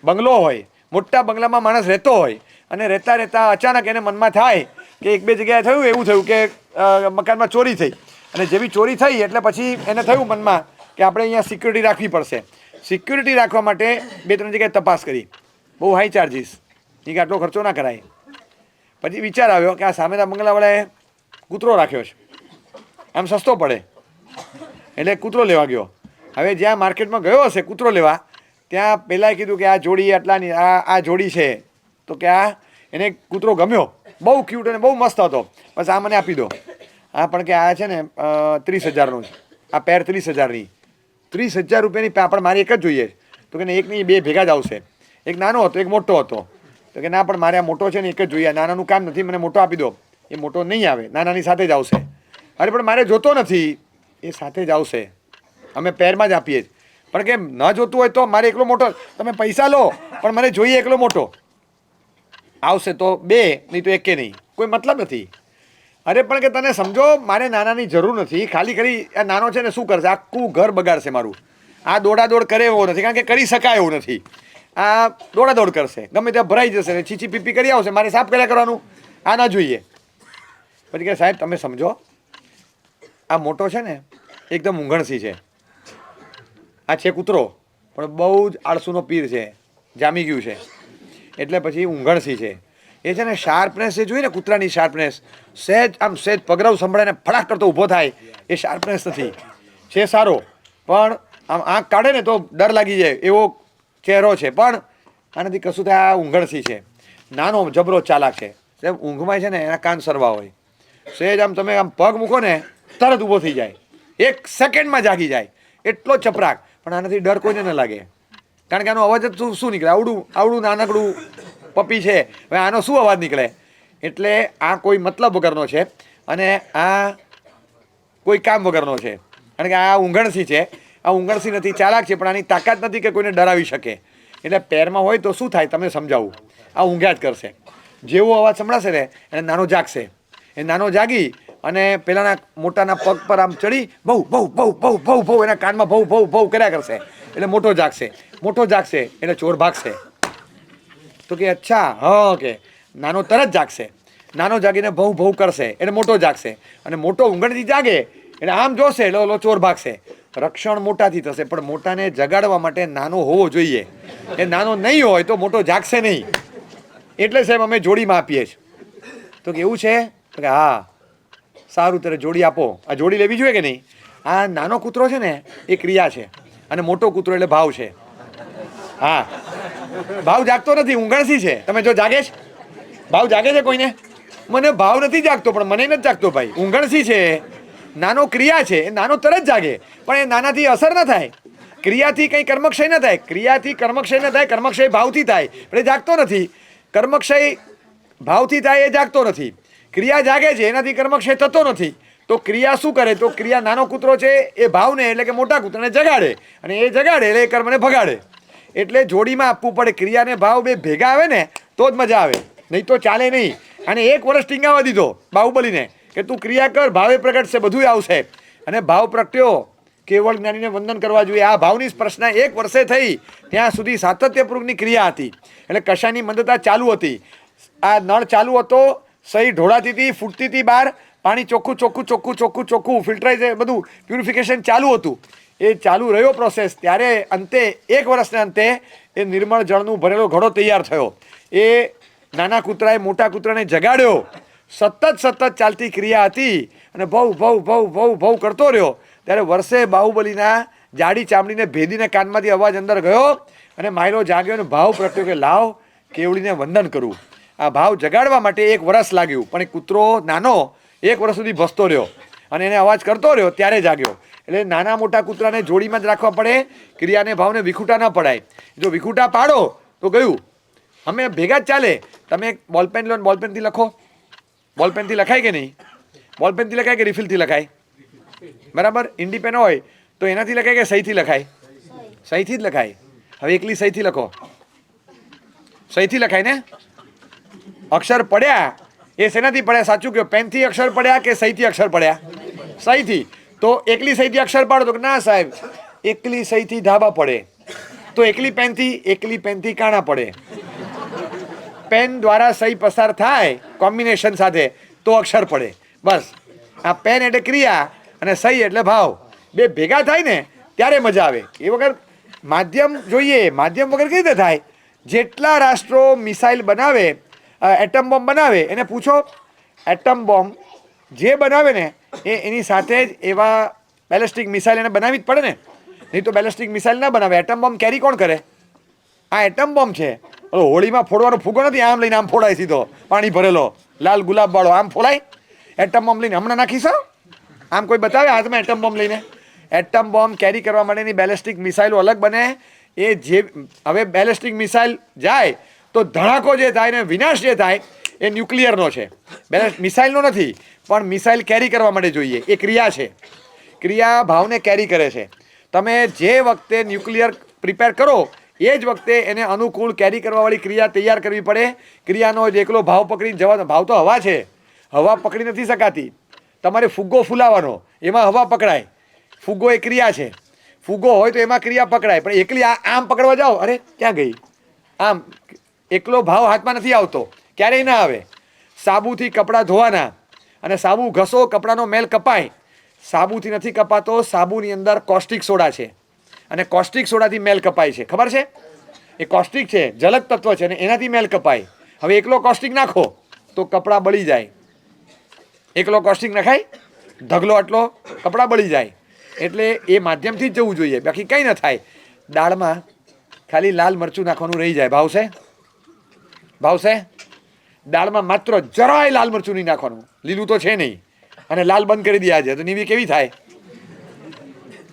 બંગલો હોય, મોટા બંગલામાં માણસ રહેતો હોય અને રહેતા રહેતા અચાનક એને મનમાં થાય કે એક બે જગ્યાએ થયું એવું થયું કે મકાનમાં ચોરી થઈ. અને જેવી ચોરી થઈ એટલે પછી એને થયું મનમાં કે આપણે અહીંયા સિક્યુરિટી રાખવી પડશે. સિક્યુરિટી રાખવા માટે 2-3 જગ્યાએ તપાસ કરી, બહુ હાઈ ચાર્જીસ, એ કે આટલો ખર્ચો ના કરાય. પછી વિચાર આવ્યો કે આ સામેના બંગલાવાળાએ કૂતરો રાખ્યો છે, આમ સસ્તો પડે, એટલે કૂતરો લેવા ગયો. હવે જ્યાં માર્કેટમાં ગયો હશે કૂતરો લેવા, ત્યાં પહેલાં કીધું કે આ જોડી આટલાની, આ જોડી છે, તો કે આ એને કૂતરો ગમ્યો, બહુ ક્યુટ અને બહુ મસ્ત હતો, બસ આ મને આપી દો. હા પણ કે આ છે ને 30,000નું છે, આ પેર 30,000ની, 30,000 રૂપિયાની પણ મારે એક જ જોઈએ. તો કે એક નહીં, 2 ભેગા જ આવશે. એક નાનો હતો, એક મોટો હતો. તો કે ના પણ મારે આ મોટો છે ને એક જ જોઈએ, નાનાનું કામ નથી, મને મોટો આપી દો. એ મોટો નહીં આવે, નાનાની સાથે જ આવશે. અરે પણ મારે જોતો નથી, એ સાથે જ આવશે, અમે પેરમાં જ આપીએ જ. પણ કેમ ન જોતું હોય તો મારે એકલો મોટો, તમે પૈસા લો પણ મને જોઈએ એકલો મોટો. આવશે તો 2, નહીં તો 1 નહીં, કોઈ મતલબ નથી. અરે પણ કે તને સમજો, મારે નાનાની જરૂર નથી, ખાલી કરી આ નાનો છે ને શું કરશે, આખું ઘર બગાડશે મારું. આ દોડાદોડ કરે એવો નથી, કારણ કે કરી શકાય એવું નથી. આ દોડાદોડ કરશે, ગમે ત્યાં ભરાઈ જશે ને છીછી પીપી કરી આવશે, મારે સાફ કર્યા કરવાનું, આ ના જોઈએ. પછી કે સાહેબ તમે સમજો, આ મોટો છે ને એકદમ ઊંઘણસી છે, આ છે કૂતરો પણ બહુ જ આળસુનો પીર છે, જામી ગયું છે, એટલે પછી ઊંઘણસી છે. એ છે ને શાર્પનેસ એ જોઈ ને કૂતરાની શાર્પનેસ, સહેજ આમ સહેજ પગરવ સંભળાઈને ફડાક કરતો ઊભો થાય, એ શાર્પનેસ નથી. છે સારો પણ આમ આંખ કાઢે ને તો ડર લાગી જાય એવો ચહેરો છે, પણ આનાથી કશું થાય. આ ઊંઘણસી છે, નાનો જબરો ચાલાક છે. સાહેબ ઊંઘમાં છે ને એના કાન સરવા હોય, સહેજ આમ તમે આમ પગ મૂકો ને તરત ઊભો થઈ જાય, 1 સેકન્ડમાં જાગી જાય, એટલો ચપરાક. પણ આનાથી ડર કોઈને ન લાગે, કારણ કે આનો અવાજ જ શું નીકળે, આવડું નાનકડું પપી છે, હવે આનો શું અવાજ નીકળે. એટલે આ કોઈ મતલબ વગરનો છે અને આ કોઈ કામ વગરનો છે, કારણ કે આ ઊંઘણસી છે. આ ઊંઘણસી નથી, ચાલાક છે, પણ આની તાકાત નથી કે કોઈને ડરાવી શકે. એટલે પેરમાં હોય તો શું થાય તમને સમજાવું, આ ઊંઘ્યા જ કરશે. જેવો અવાજ સંભળાશે ને એને નાનો જાગશે, એ નાનો જાગી અને પેલાના મોટાના પગ પર આમ ચડી બહુ બહુ બહુ બહુ બહુ બહુ એના કાનમાં બહુ બહુ બહુ કર્યા કરશે. એટલે મોટો જાગશે એટલે ચોર ભાગશે. તો કે અચ્છા, હા, કે નાનો તરત જાગશે, નાનો જાગીને ભઉ ભઉ કરશે એટલે મોટો જાગશે, અને મોટો ઊંઘણથી જાગે એટલે આમ જોશે એટલે ઓલો ચોર ભાગશે. રક્ષણ મોટાથી થશે, પણ મોટાને જગાડવા માટે નાનો હોવો જોઈએ. એ નાનો નહીં હોય તો મોટો જાગશે નહીં. એટલે સાહેબ અમે જોડીમાં આપીએ છીએ. તો કે એવું છે, તો કે હા સારું, ત્યારે જોડી આપો. આ જોડી લેવી જોઈએ કે નહીં? આ નાનો કૂતરો છે ને એ ક્રિયા છે, અને મોટો કૂતરો એટલે ભાવ છે. હા, ભાવ જાગતો નથી, ઊંઘણસી છે. તમે જો જાગે છે, ભાવ જાગે છે કોઈને? મને ભાવ નથી જાગતો, પણ મને નથી જાગતો ભાઈ. ઊંઘણસી છે, નાનો ક્રિયા છે, એ નાનો તરત જાગે, પણ એ નાનાથી અસર ન થાય. ક્રિયાથી કંઈ કર્મક્ષય ન થાય, ક્રિયાથી કર્મક્ષય ન થાય, કર્મક્ષય ભાવથી થાય, પણ એ જાગતો નથી. કર્મક્ષય ભાવથી થાય, એ જાગતો નથી. ક્રિયા જાગે છે, એનાથી કર્મક્ષય થતો નથી. તો ક્રિયા શું કરે? તો ક્રિયા નાનો કૂતરો છે એ ભાવને એટલે કે મોટા કૂતરાને જગાડે, અને એ જગાડે એટલે એ કર્મને ભગાડે. એટલે જોડીમાં આપવું પડે. ક્રિયાને ભાવ બે ભેગા આવે ને તો જ મજા આવે, નહીં તો ચાલે નહીં. અને 1 વર્ષ ટીંગાવા દીધો બાહુબલીને કે તું ક્રિયા કર, ભાવે પ્રગટશે, બધું આવશે. અને ભાવ પ્રગટ્યો, કેવળ જ્ઞાનીને વંદન કરવા જોઈએ. આ ભાવની સ્પર્શના 1 વર્ષે થઈ, ત્યાં સુધી સાતત્યપૂર્વકની ક્રિયા હતી. એટલે કશાની મંદતા ચાલુ હતી. આ નળ ચાલુ હતો, સહી ઢોળાતી હતી, ફૂટતી હતી બહાર, પાણી ચોખ્ખું ચોખ્ખું ચોખ્ખું ચોખ્ખું ચોખ્ખું ફિલ્ટરાઇઝ બધું પ્યુરિફિકેશન ચાલુ હતું. એ ચાલુ રહ્યો પ્રોસેસ. ત્યારે અંતે 1 વર્ષના અંતે એ નિર્મળ જળનું ભરેલો ઘડો તૈયાર થયો. એ નાના કૂતરાએ મોટા કૂતરાને જગાડ્યો. સતત ચાલતી ક્રિયા હતી, અને ભવ ભવ ભવ ભવ ભવ કરતો રહ્યો. ત્યારે વર્ષે બાહુબલીના જાડી ચામડીને ભેદીને કાનમાંથી અવાજ અંદર ગયો, અને માયલો જાગ્યો અને ભાવ પ્રગટ્યો કે લાવ કેવડીને વંદન કરું. આ ભાવ જગાડવા માટે 1 વર્ષ લાગ્યું, પણ એ કૂતરો નાનો 1 વર્ષ સુધી ભસતો રહ્યો, અને એને અવાજ કરતો રહ્યો, ત્યારે જાગ્યો. એટલે નાના મોટા કૂતરાને જોડીમાં જ રાખવા પડે. ક્રિયાને ભાવને વિખૂટા ન પડાય. જો વિખૂટા પાડો તો ગયું. અમે ભેગા જ ચાલે. તમે એક બોલપેન લો, બોલપેનથી લખો. બોલપેનથી લખાય કે નહીં? બોલપેનથી લખાય કે રિફિલથી લખાય? બરાબર. ઇન્ડિપેન હોય તો એનાથી લખાય કે સહીથી લખાય? સહીથી જ લખાય. હવે એકલી સહીથી લખો. સહીથી લખાય ને? અક્ષર પડ્યા એ શેનાથી પડ્યા? સાચું કહો. પેનથી અક્ષર પડ્યા કે સહીથી અક્ષર પડ્યા? સહીથી. તો એકલી સહીથી અક્ષર પાડો તો ના સાહેબ, એકલી સહીથી ધાબા પડે. તો એકલી પેનથી કાણા પડે. પેન દ્વારા સહી પસાર થાય કોમ્બિનેશન સાથે તો અક્ષર પડે. બસ. આ પેન એટલે ક્રિયા અને સહી એટલે ભાવ. બે ભેગા થાય ને ત્યારે મજા આવે. એ વગર માધ્યમ જોઈએ. માધ્યમ વગર કેવી રીતે થાય? જેટલા રાષ્ટ્રો મિસાઇલ બનાવે, એટમ બોમ્બ બનાવે, એને પૂછો. એટમ બોમ્બ જે બનાવે ને એની સાથે જ એવા બેલેસ્ટિક મિસાઇલ એને બનાવી જ પડે ને. નહીં તો બેલેસ્ટિક મિસાઇલ ના બનાવે. એટમ બોમ્બ કેરી કોણ કરે? આ એટમ બોમ્બ છે. હોળીમાં ફોડવાનો ફૂગો નથી, આમ લઈને આમ ફોડાય સીધો, પાણી ભરેલો લાલ ગુલાબ વાળો, આમ ફોડાય. એટમ બોમ્બ લઈને હમણાં નાખીશો? આમ કોઈ બતાવે હાથમાં એટમ બોમ્બ લઈને? એટમ બોમ્બ કેરી કરવા માટેની બેલેસ્ટિક મિસાઇલો અલગ બને. એ જે હવે બેલેસ્ટિક મિસાઇલ જાય તો ધડાકો જે થાય ને વિનાશ જે થાય એ ન્યુક્લિયરનો છે, મિસાઇલનો નથી. પણ મિસાઇલ કેરી કરવા માટે જોઈએ. એ ક્રિયા છે. ક્રિયા ભાવને કેરી કરે છે. તમે જે વખતે ન્યુક્લિયર પ્રિપેર કરો એ જ વખતે એને અનુકૂળ કેરી કરવાવાળી ક્રિયા તૈયાર કરવી પડે. ક્રિયાનો જ એકલો ભાવ પકડીને જવાનો. ભાવ તો હવા છે, હવા પકડી નથી શકાતી. તમારે ફુગ્ગો ફૂલાવાનો, એમાં હવા પકડાય. ફુગ્ગો એ ક્રિયા છે. ફુગ્ગો હોય તો એમાં ક્રિયા પકડાય. પણ એકલી આમ પકડવા જાઓ, અરે ક્યાં ગઈ? આમ એકલો ભાવ હાથમાં નથી આવતો, ક્યારેય ના આવે. સાબુથી કપડાં ધોવાના, અને સાબુ ઘસો, કપડાનો મેલ કપાય. સાબુથી નથી કપાતો. સાબુની અંદર કોસ્ટિક સોડા છે, અને કોસ્ટિક સોડાથી મેલ કપાય છે. ખબર છે? એ કોસ્ટિક છે, જલક તત્વ છે, અને એનાથી મેલ કપાય. હવે એકલો કોસ્ટિક નાખો તો કપડાં બળી જાય. એકલો કોસ્ટિક નખાય? ઢગલો આટલો કપડાં બળી જાય. એટલે એ માધ્યમથી જ જવું જોઈએ, બાકી કંઈ ન થાય. દાળમાં ખાલી લાલ મરચું નાખવાનું રહી જાય. ભાવશે? ભાવશે? દાળમાં માત્ર જરાય લાલ મરચું નહીં નાખવાનું. લીલું તો છે નહીં, અને લાલ બંધ કરી દે આજે તો નીવી કેવી થાય?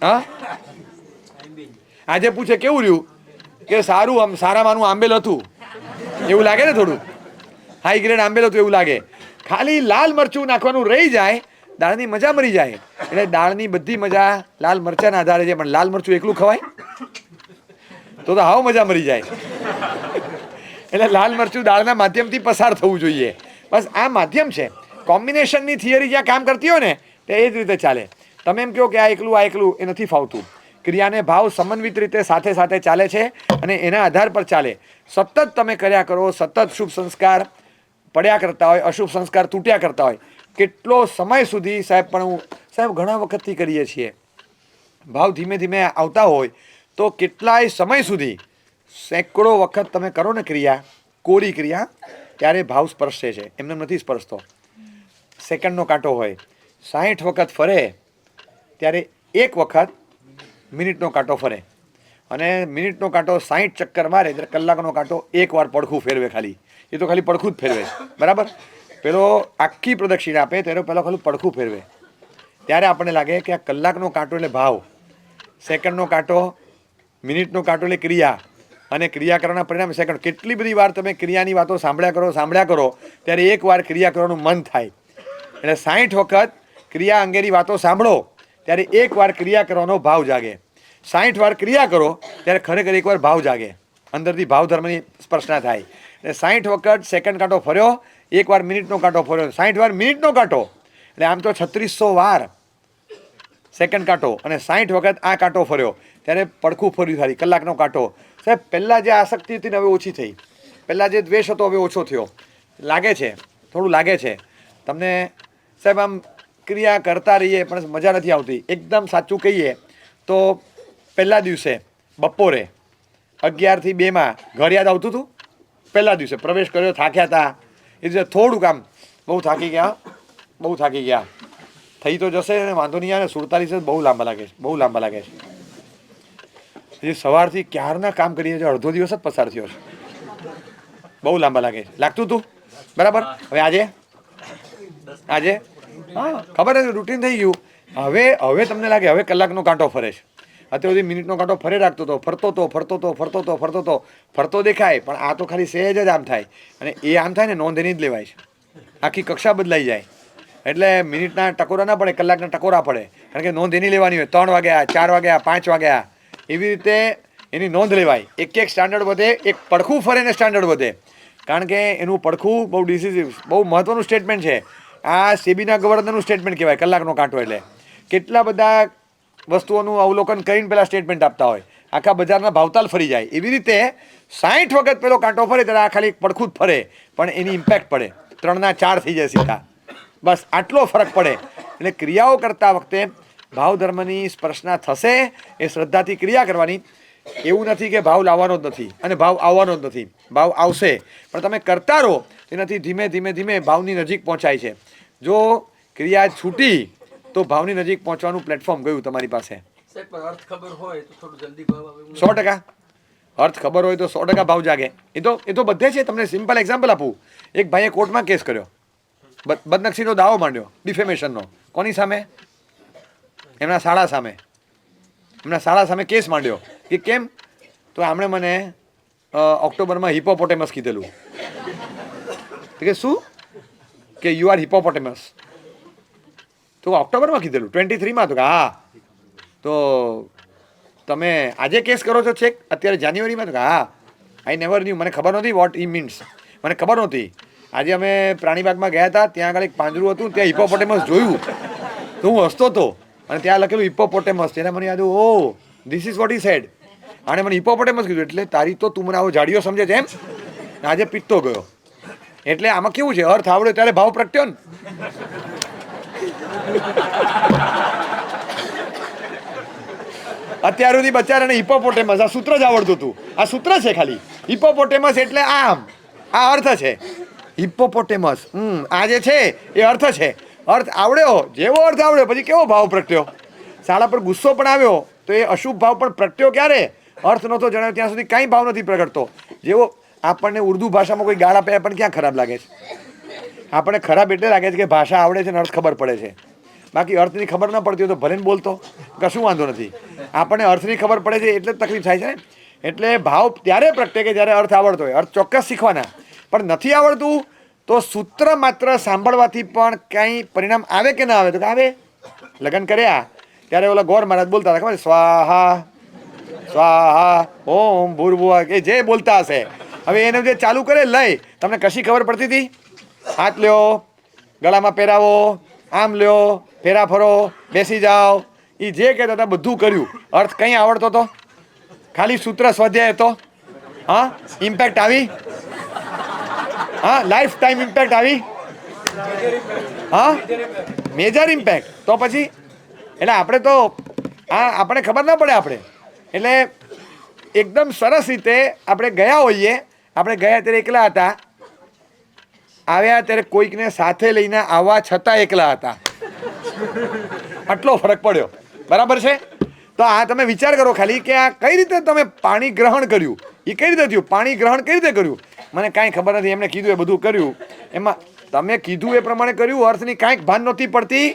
હા, આજે પૂછે કેવું રહ્યું કે સારું, આમ સારામાંનું આંબેલ હતું એવું લાગે ને, થોડું હાઈ ગ્રેડ આંબેલ હતું એવું લાગે. ખાલી લાલ મરચું નાખવાનું રહી જાય, દાળની મજા મરી જાય. એટલે દાળની બધી મજા લાલ મરચાના આધારે છે. પણ લાલ મરચું એકલું ખવાય તો હાવ મજા મરી જાય. એટલે લાલ મરચું દાળના માધ્યમથી પસાર થવું જોઈએ. બસ આ માધ્યમ છે. કોમ્બિનેશનની થિયરી જ્યાં કામ કરતી હોય ને તે એ જ રીતે ચાલે. તમે એમ કહો કે આ એકલું એ નથી ફાવતું. ક્રિયાને ભાવ સમન્વિત રીતે સાથે સાથે ચાલે છે, અને એના આધાર પર ચાલે. સતત તમે કર્યા કરો, સતત શુભ સંસ્કાર પડ્યા કરતા હોય, અશુભ સંસ્કાર તૂટ્યા કરતા હોય. કેટલો સમય સુધી સાહેબ, પણ હું સાહેબ ઘણા વખતથી કરીએ છીએ. ભાવ ધીમે ધીમે આવતા હોય તો કેટલાય સમય સુધી, સેંકડો વખત તમે કરો ને ક્રિયા, કોરી ક્રિયા, ત્યારે ભાવ સ્પર્શે છે. એમને નથી સ્પર્શતો. સેકન્ડનો કાંટો હોય 60 વખત ફરે ત્યારે 1 વખત મિનિટનો કાંટો ફરે, અને મિનિટનો કાંટો 60 ચક્કર મારે ત્યારે કલાકનો કાંટો 1 વાર પડખું ફેરવે. ખાલી એ તો ખાલી પડખું જ ફેરવે, બરાબર. પેલો આખી પ્રદક્ષિણા આપે ત્યારે પેલો ખાલી પડખું ફેરવે. ત્યારે આપણને લાગે કે આ કલાકનો કાંટો એટલે ભાવ, સેકન્ડનો કાંટો, મિનિટનો કાંટો એટલે ક્રિયા, અને ક્રિયા કરવાના પરિણામ સેકન્ડ. કેટલી બધી વાર તમે ક્રિયાની વાતો સાંભળ્યા કરો ત્યારે 1 વાર ક્રિયા કરવાનું મન થાય. એટલે 60 વખત ક્રિયા અંગેની વાતો સાંભળો ત્યારે 1 વાર ક્રિયા કરવાનો ભાવ જાગે. 60 વાર ક્રિયા કરો ત્યારે ખરેખર 1 વાર ભાવ જાગે, અંદરથી ભાવ ધર્મની સ્પર્શના થાય. એટલે 60 વખત સેકન્ડ કાંટો ફર્યો, 1 વાર મિનિટનો કાંટો ફર્યો, 60 વાર મિનિટનો કાંટો, એટલે આમ તો 3600 વાર સેકન્ડ કાંટો, અને 60 વખત આ કાંટો ફર્યો ત્યારે પડખું ફર્યું. ખાલી કલાકનો કાંટો. સાહેબ પહેલાં જે આસક્તિ હતી ને હવે ઓછી થઈ, પહેલાં જે દ્વેષ હતો હવે ઓછો થયો લાગે છે, થોડું લાગે છે તમને સાહેબ. આમ ક્રિયા કરતા રહીએ પણ મજા નથી આવતી. એકદમ સાચું કહીએ તો પહેલા દિવસે બપોરે 11 થી 2 ઘર યાદ આવતું હતું. પહેલા દિવસે પ્રવેશ કર્યો, થાક્યા હતા, એ દિવસે થોડુંક આમ બહુ થાકી ગયા. થઈ તો જશે ને વાંધો નહીં આવે. 47 બહુ લાંબા લાગે છે, હજી સવારથી ક્યારના કામ કરીએ છીએ, અડધો દિવસ જ પસાર થયો છે, બહુ લાંબા લાગતું હતું, બરાબર. હવે આજે હા ખબર છે, રૂટીન થઈ ગયું. હવે તમને લાગે હવે કલાકનો કાંટો ફરે છે. અત્યાર સુધી મિનિટનો કાંટો ફરે રાખતો હતો, ફરતો દેખાય, પણ આ તો ખાલી સહેજ જ આમ થાય, અને એ આમ થાય ને નોંધ એની જ લેવાય છે. આખી કક્ષા બદલાઈ જાય. એટલે મિનિટના ટકોરા ના પડે, કલાકના ટકોરા પડે, કારણ કે નોંધ એની લેવાની હોય. 3 વાગ્યા, 4 વાગ્યા, 5 વાગ્યા, એવી રીતે એની નોંધ લેવાય. એક સ્ટાન્ડર્ડ વધે, એક પડખું ફરે ને સ્ટાન્ડર્ડ વધે, કારણ કે એનું પડખું બહુ ડિસિઝિવ, બહુ મહત્વનું સ્ટેટમેન્ટ છે. આ સેબીના ગવર્નરનું સ્ટેટમેન્ટ કહેવાય કલાકનો કાંટો. એટલે કેટલા બધા વસ્તુઓનું અવલોકન કરીને પેલા સ્ટેટમેન્ટ આપતા હોય, આખા બજારના ભાવતાલ ફરી જાય. એવી રીતે 60 વખત પેલો કાંટો ફરે ત્યારે આ ખાલી પડખું જ ફરે, પણ એની ઇમ્પેક્ટ પડે, 3 ના 4 થઈ જાય સીધા. બસ આટલો ફરક પડે. એટલે ક્રિયાઓ કરતા વખતે ભાવ ધર્મની સ્પર્શના થશે, એ શ્રદ્ધાથી ક્રિયા કરવાની. એવું નથી કે ભાવ લાવવાનો જ નથી અને ભાવ આવવાનો જ નથી, ભાવ આવશે, પણ તમે કરતા રહો તેનાથી ધીમે ધીમે ભાવની નજીક પહોંચાય છે. જો ક્રિયા છૂટી તો ભાવની નજીક પહોંચવાનું પ્લેટફોર્મ ગયું તમારી પાસે. 100% અર્થ ખબર હોય તો 100% ભાવ જાગે. એ તો બધે છે. તમને સિમ્પલ એક્ઝામ્પલ આપું. એક ભાઈએ કોર્ટમાં કેસ કર્યો, બદનક્ષીનો દાવો માંડ્યો, ડિફેમેશનનો. કોની સામે? એમના શાળા સામે કેસ માંડ્યો. કે કેમ? તો આમણે મને ઓક્ટોબરમાં હિપોપોટેમસ કીધેલું. કે શું? કે યુ આર હિપોપોટેમસ. તો ઓક્ટોબરમાં કીધેલું, 23માં. તો કે હા, તો તમે આજે કેસ કરો છો છેક અત્યારે જાન્યુઆરીમાં? તો કે હા, આઈ નેવર ન્યુ, મને ખબર નહોતી વોટ ઈ મીન્સ, મને ખબર નહોતી. આજે અમે પ્રાણીબાગમાં ગયા હતા, ત્યાં આગળ એક પાંજરું હતું, ત્યાં હિપોપોટેમસ જોયું તો હું હસતો હતો, અને ત્યાં લખેલું હિપોપોટેમસ. તેને મને યાદ, oh this is what he said. આણે મને હિપોપોટેમસ કીધું, એટલે તારી તો તું મને આવો જાડિયો સમજે છે એમ. આજે પીટતો ગયો. એટલે આમાં કેવું છે, અર્થ આવડ્યો ત્યારે ભાવ પ્રગટ્યો ને. અત્યાર સુધી બચારાને હિપોપોટેમસ આ સૂત્ર જ આવડતું હતું. આ સૂત્ર છે ખાલી. હિપોપોટેમસ એટલે આમ, આ અર્થ છે હિપોપોટેમસ. આ જે છે એ અર્થ છે. અર્થ આવડ્યો, જેવો અર્થ આવડ્યો પછી કેવો ભાવ પ્રગટ્યો. શાળા પર ગુસ્સો પણ આવ્યો તો એ અશુભ ભાવ પણ પ્રગટ્યો ક્યારે? અર્થ નહોતો જણાવ્યો ત્યાં સુધી કાંઈ ભાવ નથી પ્રગટતો. જેવો આપણને ઉર્દુ ભાષામાં કોઈ ગાળ આપે પણ ક્યાં ખરાબ લાગે છે? આપણને ખરાબ એટલે લાગે છે કે ભાષા આવડે છે ને અર્થ ખબર પડે છે. બાકી અર્થની ખબર ન પડતી હોય તો ભલે ને બોલતો, કશું વાંધો નથી. આપણને અર્થની ખબર પડે છે એટલે જ તકલીફ થાય છે ને. એટલે ભાવ ત્યારે પ્રગટે કે જ્યારે અર્થ આવડતો હોય. અર્થ ચોક્કસ શીખવાના, પણ નથી આવડતું તો સૂત્ર માત્ર સાંભળવાથી પણ કંઈ પરિણામ આવે કે ના આવે? તો કે આવે. લગ્ન કર્યા ત્યારે ઓલા ગોર મહારાજ બોલતા હતા, ખબર? સ્વાહા સ્વાહા ઓમ ભૂર્ભુવઃ, કે જે બોલતા હશે. હવે એને જે ચાલુ કરે લઈ, તમને કશી ખબર પડતી હતી? હાથ લ્યો, ગળામાં પહેરાવો, આમ લ્યો, ફેરા ફરો, બેસી જાઓ, એ જે કહેતા હતા બધું કર્યું. અર્થ કંઈ આવડતો હતો? ખાલી સૂત્ર સ્વાધ્યાય હતો. હા, ઇમ્પેક્ટ આવી? હા, લાઈફ ટાઈમ ઇમ્પેક્ટ આવી? હા, મેજર ઇમ્પેક્ટ. તો પછી એટલે આપણે તો આપણે ખબર ના પડે. આપણે એટલે એકદમ સરસ રીતે આપણે ગયા હોઈએ. આપણે ગયા ત્યારે એકલા હતા, આવ્યા ત્યારે કોઈકને સાથે લઈને આવવા છતાં એકલા હતા. આટલો ફરક પડ્યો. બરાબર છે? તો આ તમે વિચાર કરો ખાલી કે આ કઈ રીતે તમે પાણી ગ્રહણ કર્યું, એ કઈ રીતે થયું, પાણી ગ્રહણ કઈ રીતે કર્યું, મને કાંઈ ખબર નથી. એમને કીધું એ બધું કર્યું, એમાં તમે કીધું એ પ્રમાણે કર્યું, અર્થની કાંઈક ભાન નહોતી પડતી.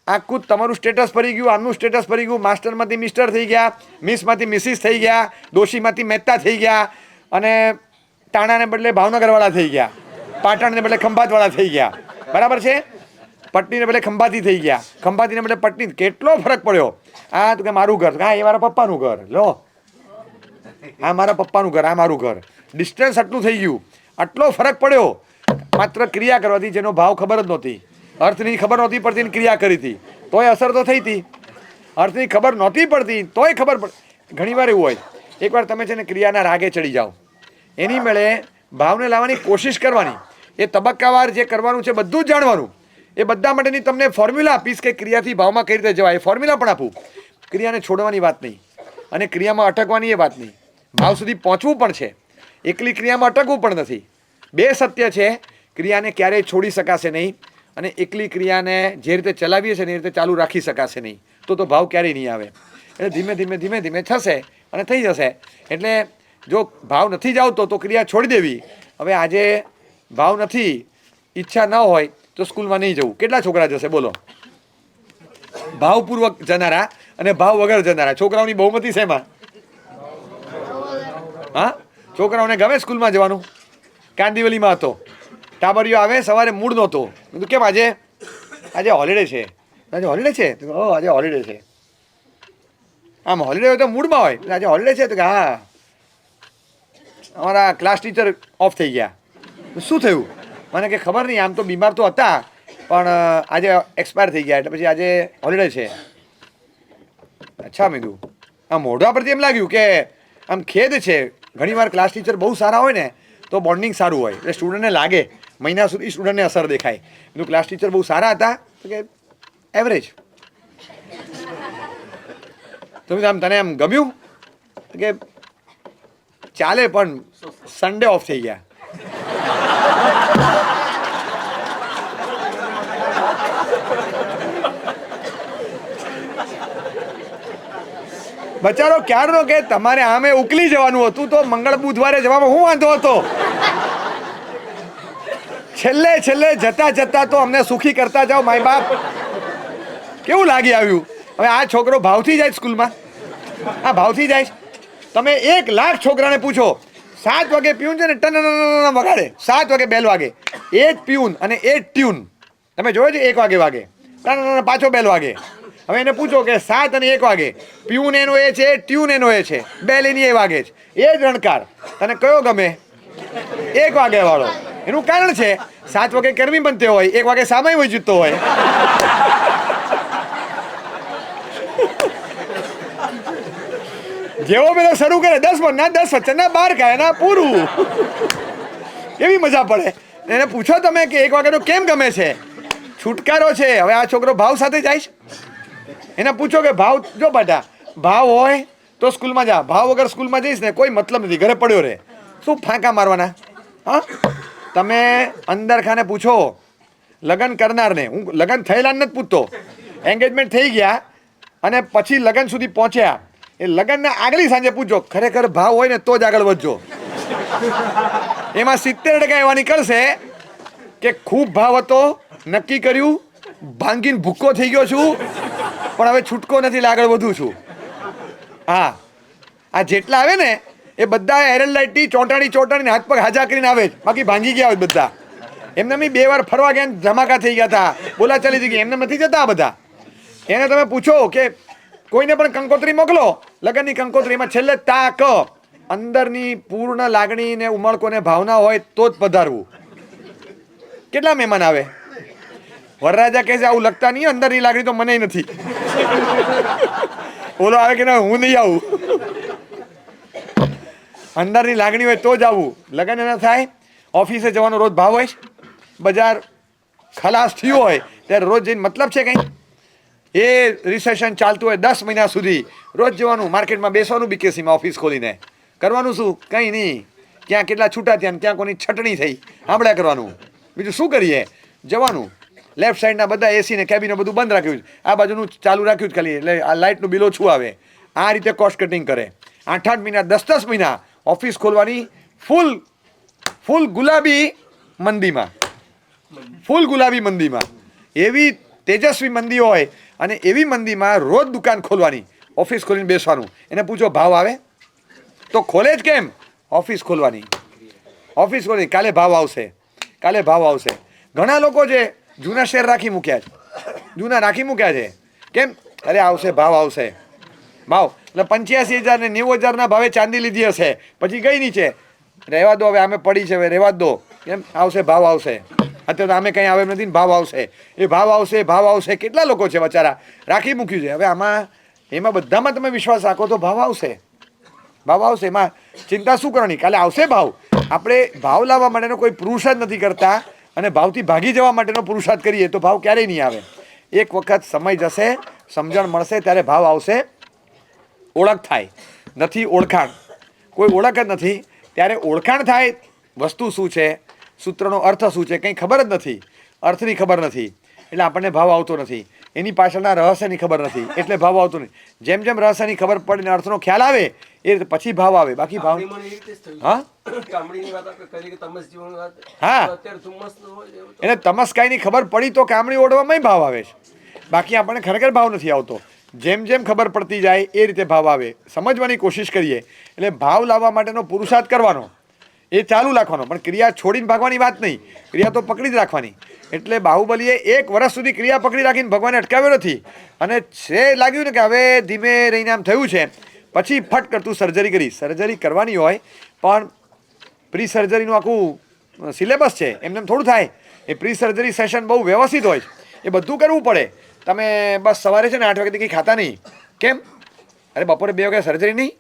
આખું તમારું સ્ટેટસ ફરી ગયું, આમનું સ્ટેટસ ફરી ગયું, માસ્ટરમાંથી મિસ્ટર થઈ ગયા, મિસમાંથી મિસિસ થઈ ગયા, દોશીમાંથી મહેતા થઈ ગયા, અને ટાણાને બદલે ભાવનગરવાળા થઈ ગયા, પાટણને બદલે ખંભાતવાળા થઈ ગયા. બરાબર છે? પટણીને બદલે ખંભાતી થઈ ગયા, ખંભાતીને બદલે પટણી. કેટલો ફરક પડ્યો. આ તો કે મારું ઘર, હા એ મારા પપ્પાનું ઘર, લો આ મારા પપ્પાનું ઘર, આ મારું ઘર. ડિસ્ટન્સ આટલું થઈ ગયું, આટલો ફરક પડ્યો માત્ર ક્રિયા કરવાથી, જેનો ભાવ ખબર જ નહોતી, અર્થની ખબર નહોતી પડતી, ક્રિયા કરી હતી તોય અસર તો થઈ હતી. અર્થની ખબર નહોતી પડતી તોય ખબર પડ. ઘણીવાર એવું હોય, એકવાર તમે છે ને ક્રિયાના રાગે ચડી જાઓ, એની મેળે ભાવને લાવવાની કોશિશ કરવાની, એ તબક્કાવાર જે કરવાનું છે બધું જ જાણવાનું. એ બધા માટેની તમને ફોર્મ્યુલા આપીશ કે ક્રિયાથી ભાવમાં કઈ રીતે જવાય. એ ફોર્મ્યુલા પણ આપું. ક્રિયાને છોડવાની વાત નહીં અને ક્રિયામાં અટકવાની એ વાત નહીં, ભાવ સુધી પહોંચવું પણ છે. એકલી ક્રિયામાં અટકવું પણ નથી. બે સત્ય છે. ક્રિયાને ક્યારેય છોડી શકાશે નહીં અને એકલી ક્રિયાને જે રીતે ચલાવીએ છીએ ને એ રીતે ચાલુ રાખી શકાશે નહીં. તો ભાવ ક્યારેય નહીં આવે. એટલે ધીમે ધીમે ધીમે ધીમે થશે અને થઈ જશે. એટલે જો ભાવ નથી જાવતો તો ક્રિયા છોડી દેવી. હવે આજે ભાવ નથી, ઈચ્છા ન હોય તો સ્કૂલમાં નહીં જવું. કેટલા છોકરા જશે બોલો? ભાવપૂર્વક જનારા અને ભાવ વગર જનારા. છોકરાઓની બહુમતી છે એમાં? હા, છોકરાઓને ગમે સ્કૂલમાં જવાનું? કાંદીવલીમાં હતો, ટાબરિયો આવે, સવારે મૂડ નહોતો. કીધું કેમ આજે? આજે હોલિડે છે. આજે હોલિડે છે? આજે હોલિડે છે. આમ હોલિડે હોય તો મૂડમાં હોય. આજે હોલિડે છે તો કે હા અમારા ક્લાસ ટીચર ઓફ થઈ ગયા. શું થયું? મને કે ખબર નહીં, આમ તો બીમાર તો હતા પણ આજે એક્સપાયર થઈ ગયા, એટલે પછી આજે હોલિડે છે. અચ્છા, મેં કીધું આ મોઢા પરથી એમ લાગ્યું કે આમ ખેદ છે. ઘણીવાર ક્લાસ ટીચર બહુ સારા હોય ને તો બોન્ડિંગ સારું હોય, એટલે સ્ટુડન્ટને લાગે, મહિના સુધી સ્ટુડન્ટને અસર દેખાય. એનું ક્લાસ ટીચર બહુ સારા હતા તો કે એવરેજ. તો આમ તને આમ ગમ્યું કે ચાલે પણ સન્ડે ઓફ થઈ ગયા. બચારો ક્યારનો કે તમારે આમે ઉકલી જવાનું હતું તો મંગળ બુધવારે જવામાં શું વાંધો હતો? છેલ્લે છેલ્લે જતા જતા તો અમને સુખી કરતા જાઓ માય બાપ. કેવું લાગી આવ્યું? હવે આ છોકરો ભાવથી જાય સ્કૂલમાં? આ ભાવથી જાય? તમે 1,00,000 છોકરાને પૂછો, 7 વાગે પ્યુન છે ને ટન વગાડે, 7 વાગે બેલ વાગે, એ જ પ્યુન અને એ જ ટ્યુન તમે જોયો છે? 1 વાગે ટન પાછો બેલ વાગે. હવે એને પૂછો કે 7 અને 1 વાગે પ્યુન એનો એ છે, ટ્યુન એનો એ છે, બેલ એની એ વાગે છે, એ જ રણકાર. તને કયો ગમે? 1 વાગે વાળો. એનું કારણ છે 7 વાગે કરવી બનતી હોય, 1 વાગે સામાય હોય જીતતો હોય. જેવો પેલો શરૂ કરે 10 ના 10 વચ્ચેના 12 કાય ના પૂરું. એવી મજા પડે. એને પૂછો તમે કે 1 વાગે તો કેમ ગમે છે? છુટકારો છે. હવે આ છોકરો ભાવ સાથે જાય છે. એને પૂછો કે ભાવ, જો બેટા ભાવ હોય તો સ્કૂલમાં જા, ભાવ વગર સ્કૂલમાં જઈશ ને કોઈ મતલબ નથી, ઘરે પડ્યો રહે. શું ફાંકા મારવાના? હા, તમે અંદર ખાને પૂછો લગ્ન કરનારને. હું લગ્ન થયેલા નથી પૂછતો, એન્ગેજમેન્ટ થઈ ગયા અને પછી લગ્ન સુધી પહોંચ્યા, એ લગ્નના આગલી સાંજે પૂછજો, ખરેખર ભાવ હોય ને તો જ આગળ વધજો. એમાં 70% એવા નીકળશે કે ખૂબ ભાવ હતો, નક્કી કર્યું, ભાંગીને ભૂક્કો થઈ ગયો છું પણ હવે છૂટકો નથી, આગળ વધું છું. હા, આ જેટલા આવે ને એ બધા એરલ લાઇટથી ચોંટાડી હાથ પગ હાજા કરીને આવે જ, બાકી ભાંગી ગયા હોય બધા. એમને મેં 2 વાર ફરવા ગયા ધમાકા થઈ ગયા હતા, બોલા ચાલી થઈ ગઈ. એમને નથી જતા બધા. એને તમે પૂછો કે કોઈને પણ કંકોત્રી મોકલો, લગ્નની કંકોત્રી, એમાં છેલ્લે તાક અંદરની પૂર્ણ લાગણી ને ઉમળકોને ભાવના હોય તો જ પધારવું. કેટલા મહેમાન આવે? વરરાજા કહે છે આવું લગતા નહીં, અંદરની લાગણી તો મને નથી. ઓલો આવે કે ના હું નહીં આવું. અંદરની લાગણી હોય તો જ આવું. લગ્ન એના થાય, ઓફિસે જવાનો રોજ ભાવ હોય, બજાર ખલાસ થયું હોય ત્યારે રોજ જઈને મતલબ છે કંઈ? એ રિસેશન ચાલતું હોય 10 મહિના સુધી રોજ જવાનું, માર્કેટમાં બેસવાનું, બીકેસીમાં ઓફિસ ખોલીને કરવાનું શું? કંઈ નહીં. ક્યાં કેટલા છૂટા થયા, ક્યાં કોની છટણી થઈ, સાંભળ્યા કરવાનું. બીજું શું કરીએ? જવાનું. લેફ્ટ સાઈડના બધા એસી ને કેબિનો બધું બંધ રાખ્યું છે, આ બાજુનું ચાલુ રાખ્યું જ ખાલી, એટલે આ લાઇટનું બિલ ઓછું આવે. આ રીતે કોસ્ટ કટિંગ કરે. 8-8 મહિના 10-10 મહિના ઓફિસ ખોલવાની ફૂલ ગુલાબી મંદીમાં, ફૂલ ગુલાબી મંદીમાં, એવી તેજસ્વી મંદી હોય અને એવી મંદીમાં રોજ દુકાન ખોલવાની, ઓફિસ ખોલીને બેસવાનું. એને પૂછો ભાવ આવે તો ખોલે જ કેમ? ઓફિસ ખોલવાની, ઓફિસ ખોલી કાલે ભાવ આવશે, કાલે ભાવ આવશે. ઘણા લોકો છે જૂના શેર રાખી મૂક્યા છે, જૂના રાખી મૂક્યા છે. કેમ? અરે આવશે, ભાવ આવશે, ભાવ. એટલે 85,000 ને 90,000 ભાવે ચાંદી લીધી હશે, પછી ગઈ નીચે, રહેવા દો હવે, આમે પડી છે, હવે રહેવા દો. કેમ? આવશે, ભાવ આવશે. અત્યારે આમે કંઈ આવે નથી ને ભાવ આવશે, એ ભાવ આવશે, ભાવ આવશે. કેટલા લોકો છે બચારા રાખી મૂક્યું છે. હવે એમાં બધામાં તમે વિશ્વાસ રાખો તો ભાવ આવશે, ભાવ આવશે. એમાં ચિંતા શું કરવાની? કાલે આવશે ભાવ. આપણે ભાવ લાવવા માટેનો કોઈ પુરુષાર્થ નથી કરતા અને ભાવથી ભાગી જવા માટેનો પુરુષાર્થ કરીએ તો ભાવ ક્યારેય નહીં આવે. એક વખત સમય જશે, સમજણ મળશે, ત્યારે ભાવ આવશે. ઓળખ થાય, નથી ઓળખાણ, કોઈ ઓળખ જ નથી, ત્યારે ઓળખાણ થાય. વસ્તુ શું છે, સૂત્રનો અર્થ શું છે, કંઈ ખબર જ નથી, અર્થની ખબર નથી, એટલે આપણને ભાવ આવતો નથી. એની પાછળના રહસ્યની ખબર નથી, એટલે ભાવ આવતો નહીં. જેમ જેમ રહસ્યની ખબર પડે ને અર્થનો ખ્યાલ આવે એ રીતે પછી ભાવ આવે. બાકી ભાવ હા એને તમસ્કાઈની ખબર પડી તો કામડી ઓઢવામાં ભાવ આવે છે. બાકી આપણને ખરેખર ભાવ નથી આવતો. જેમ જેમ ખબર પડતી જાય એ રીતે ભાવ આવે. સમજવાની કોશિશ કરીએ. એટલે ભાવ લાવવા માટેનો પુરુષાર્થ કરવાનો, એ ચાલુ રાખવાનો, પણ ક્રિયા છોડીને ભાગવાની વાત નહીં, ક્રિયા તો પકડી જ રાખવાની. એટલે બાહુબલીએ 1 વર્ષ સુધી ક્રિયા પકડી રાખીને ભગવાને અટકાવ્યો નથી. અને છે લાગ્યું ને કે હવે ધીમે રહીને આમ થયું છે, પછી ફટ કરતું સર્જરી કરી. સર્જરી કરવાની હોય પણ પ્રી સર્જરીનું આખું સિલેબસ છે, એમને થોડું થાય. એ પ્રી સર્જરી સેશન બહુ વ્યવસ્થિત હોય છે, એ બધું કરવું પડે. તમે બસ સવારે છે ને 8 વાગ્યાથી કંઈ ખાતા નહીં. કેમ? અરે બપોરે 2 વાગે સર્જરી નહીં,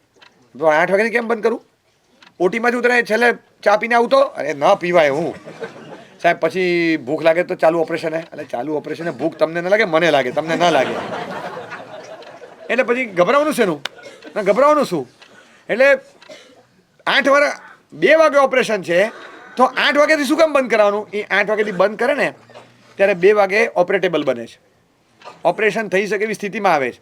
તો 8 વાગ્યાથી કેમ બંધ કરું? ઓટીમાં જ ઉતરે છેલ્લે ચા પીને આવતો, અરે ન પીવાય. હું સાહેબ પછી ભૂખ લાગે તો ચાલુ ઓપરેશન. એટલે ચાલુ ઓપરેશન ભૂખ તમને ન લાગે, મને લાગે, તમને ન લાગે. એટલે પછી ગભરાવાનું શેનું? ના ગભરાવાનું શું? એટલે 2 વાગે ઓપરેશન છે તો 8 વાગ્યાથી શું કામ બંધ કરાવવાનું? એ 8 વાગ્યાથી બંધ કરે ને ત્યારે 2 વાગે ઓપરેટેબલ બને છે, ઓપરેશન થઈ શકે એવી સ્થિતિમાં આવે છે.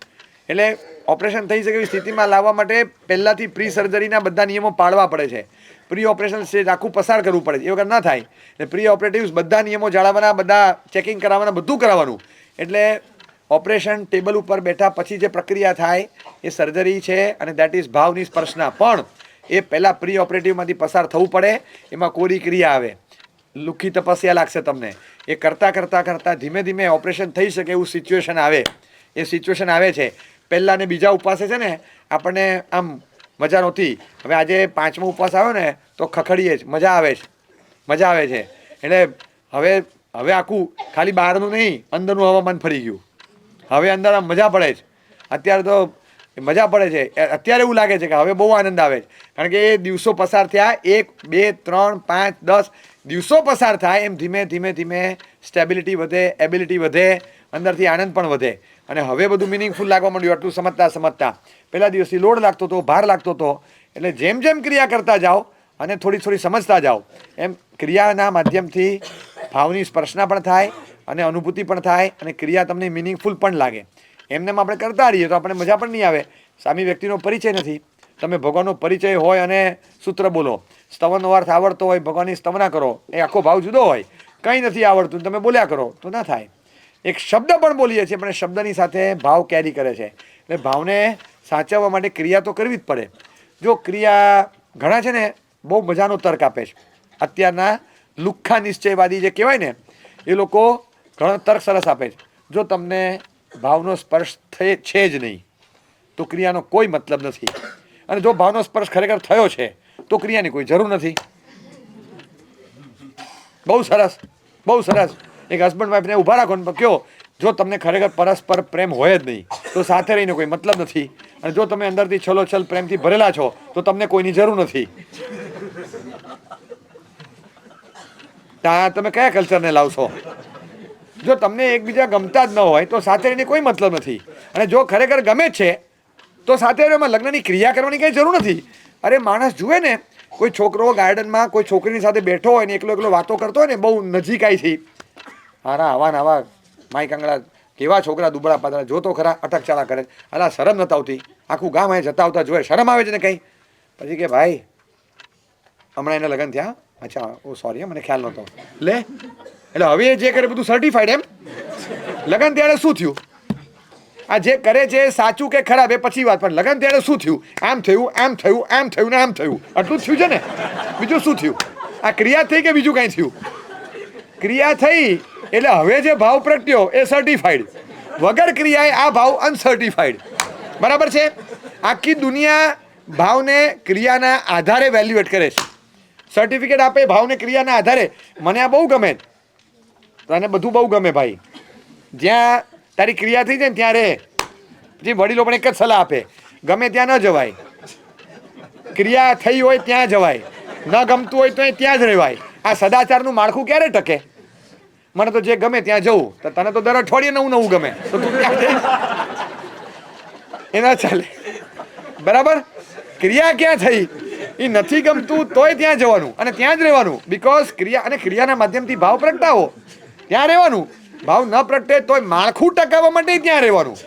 એટલે ઓપરેશન થઈ શકે એવી સ્થિતિમાં લાવવા માટે પહેલાંથી પ્રી સર્જરીના બધા નિયમો પાળવા પડે છે. પ્રી ઓપરેશન સ્ટેજ આખું પસાર કરવું પડે છે, એ વગર ના થાય. એટલે પ્રી ઓપરેટિવ્સ બધા નિયમો જાળવવાના, બધા ચેકિંગ કરાવવાના, બધું કરાવવાનું. એટલે ઓપરેશન ટેબલ ઉપર બેઠા પછી જે પ્રક્રિયા થાય એ સર્જરી છે, અને દેટ ઇઝ ભાવની સ્પર્શના. પણ એ પહેલાં પ્રી ઓપરેટિવમાંથી પસાર થવું પડે. એમાં કોરી ક્રિયા આવે, લુખ્ખી તપસ્યા લાગશે તમને. એ કરતાં કરતાં કરતાં ધીમે ધીમે ઓપરેશન થઈ શકે એવું સિચ્યુએશન આવે. એ સિચ્યુએશન આવે છે. પહેલાં ને બીજા ઉપવાસે છે ને આપણને આમ મજા નહોતી. હવે આજે 5મો ઉપવાસ આવ્યો ને તો ખખડીએ જ, મજા આવે છે, મજા આવે છે. એટલે હવે આખું ખાલી બહારનું નહીં, અંદરનું હવામાન ફરી ગયું. હવે અંદર આમ મજા પડે છે. અત્યારે તો મજા પડે છે. અત્યારે એવું લાગે છે કે હવે બહુ આનંદ આવે છે, કારણ કે એ દિવસો પસાર થયા. 1, 2, 3, 5, 10 દિવસો પસાર થાય એમ ધીમે ધીમે ધીમે સ્ટેબિલિટી વધે, એબિલિટી વધે, અંદરથી આનંદ પણ વધે. અને હવે બધું મિનિંગફુલ લાગવા માંડ્યું આટલું સમજતા. પહેલા દિવસથી લોડ લાગતો હતો, ભાર લાગતો હતો. એટલે જેમ જેમ ક્રિયા કરતા જાઓ અને થોડી સમજતા જાઓ એમ ક્રિયાના માધ્યમથી ભાવની સ્પર્શના પણ થાય અને અનુભૂતિ પણ થાય, અને ક્રિયા તમને મિનિંગફુલ પણ લાગે. એમને આપણે કરતા રહીએ તો આપણે મજા પણ નહીં આવે. સામી વ્યક્તિનો પરિચય નથી. તમે ભગવાનનો પરિચય હોય અને સૂત્ર બોલો, સ્તવનનો અર્થ આવડતો હોય, ભગવાનની સ્તવના કરો, એ આખો ભાવ જુદો હોય. કંઈ નથી આવડતું તમે બોલ્યા કરો તો ના થાય. એક શબ્દ પણ બોલીએ છીએ પણ શબ્દની સાથે ભાવ કેરી કરે છે. એટલે ભાવને સાચવવા માટે ક્રિયા તો કરવી જ પડે. જો ક્રિયા ઘણા છે ને બહુ મજાનો તર્ક આપે છે. અત્યારના લુખ્ખા નિશ્ચયવાદી જે કહેવાય ને એ લોકો ઘણો તર્ક સરસ આપે છે. જો તમને ભાવનો સ્પર્શ છે જ નહીં તો ક્રિયાનો કોઈ મતલબ નથી, અને જો ભાવનો સ્પર્શ ખરેખર થયો છે તો ક્રિયાની કોઈ જરૂર નથી. બહુ સરસ, બહુ સરસ. એક હસબન્ડ વાઈફને ઊભા રાખો ને કહો, જો તમને ખરેખર પરસ્પર પ્રેમ હોય જ નહીં તો સાથે રહીને કોઈ મતલબ નથી, અને જો તમે અંદરથી છલોછલ પ્રેમથી ભરેલા છો તો તમને કોઈની જરૂર નથી. ત્યાં તમે કયા કલ્ચરને લાવશો? જો તમને એકબીજા ગમતા જ ન હોય તો સાથે રહીને કોઈ મતલબ નથી. અને જો ખરેખર ગમે છે તો સાથે રહીને લગ્નની ક્રિયા કરવાની કંઈ જરૂર નથી. અરે માણસ જુએ ને કોઈ છોકરો ગાર્ડનમાં કોઈ છોકરીની સાથે બેઠો હોય ને એકલો એકલો વાતો કરતો હોય ને બહુ નજીક આવીથી હારા આવા ને આવા માઈ કાંગડા કેવા છોકરા દુબળા પાતળા જો તો ખરા અટકચાળા કરે અલા શરમ નથી આવતી આખું ગામ અહીં જતા આવતા જોયે શરમ આવે છે ને કંઈ પછી કે ભાઈ હમણાં એના લગ્ન થયા અચ્છા ઓ સોરી મને ખ્યાલ નહોતો લે એટલે હવે જે કરે બધું સર્ટિફાઈડ એમ લગ્ન ત્યારે શું થયું આ જે કરે છે સાચું કે ખરાબ એ પછી વાત પણ લગ્ન ત્યારે શું થયું આમ થયું આમ થયું આમ થયું ને આમ થયું આટલું જ થયું છે ને બીજું શું થયું આ ક્રિયા થઈ કે બીજું કાંઈ થયું ક્રિયા થઈ એટલે હવે જે ભાવ પ્રગટ્યો એ સર્ટિફાઈડ વગર ક્રિયાએ આ ભાવ અનસર્ટિફાઈડ બરાબર છે આખી દુનિયા ભાવને ક્રિયાના આધારે વેલ્યુએટ કરે છે સર્ટિફિકેટ આપે ભાવને ક્રિયાના આધારે મને આ બહુ ગમે તને બધું બહુ ગમે ભાઈ જ્યાં તારી ક્રિયા થઈ જાય ને ત્યાં રહે પછી વડીલો પણ એક જ સલાહ આપે ગમે ત્યાં ન જવાય ક્રિયા થઈ હોય ત્યાં જવાય ન ગમતું હોય તો ત્યાં જ રહેવાય આ સદાચારનું માળખું ક્યારે ટકે મને તો જે ગમે ત્યાં જવું તો તને તો દર અઠવાડિયે નવું નવું ગમે તો તું ત્યાં એ ના ચાલે બરાબર ક્રિયા ક્યાં થઈ એ નથી ગમતું તોય ત્યાં જવાનું અને ત્યાં જ રહેવાનું બીકોઝ ક્રિયા અને ક્રિયાના માધ્યમથી ભાવ પ્રગટાવો ત્યાં રહેવાનું ભાવ ન પ્રગટે તોય માળખું ટકાવવા માટે ત્યાં રહેવાનું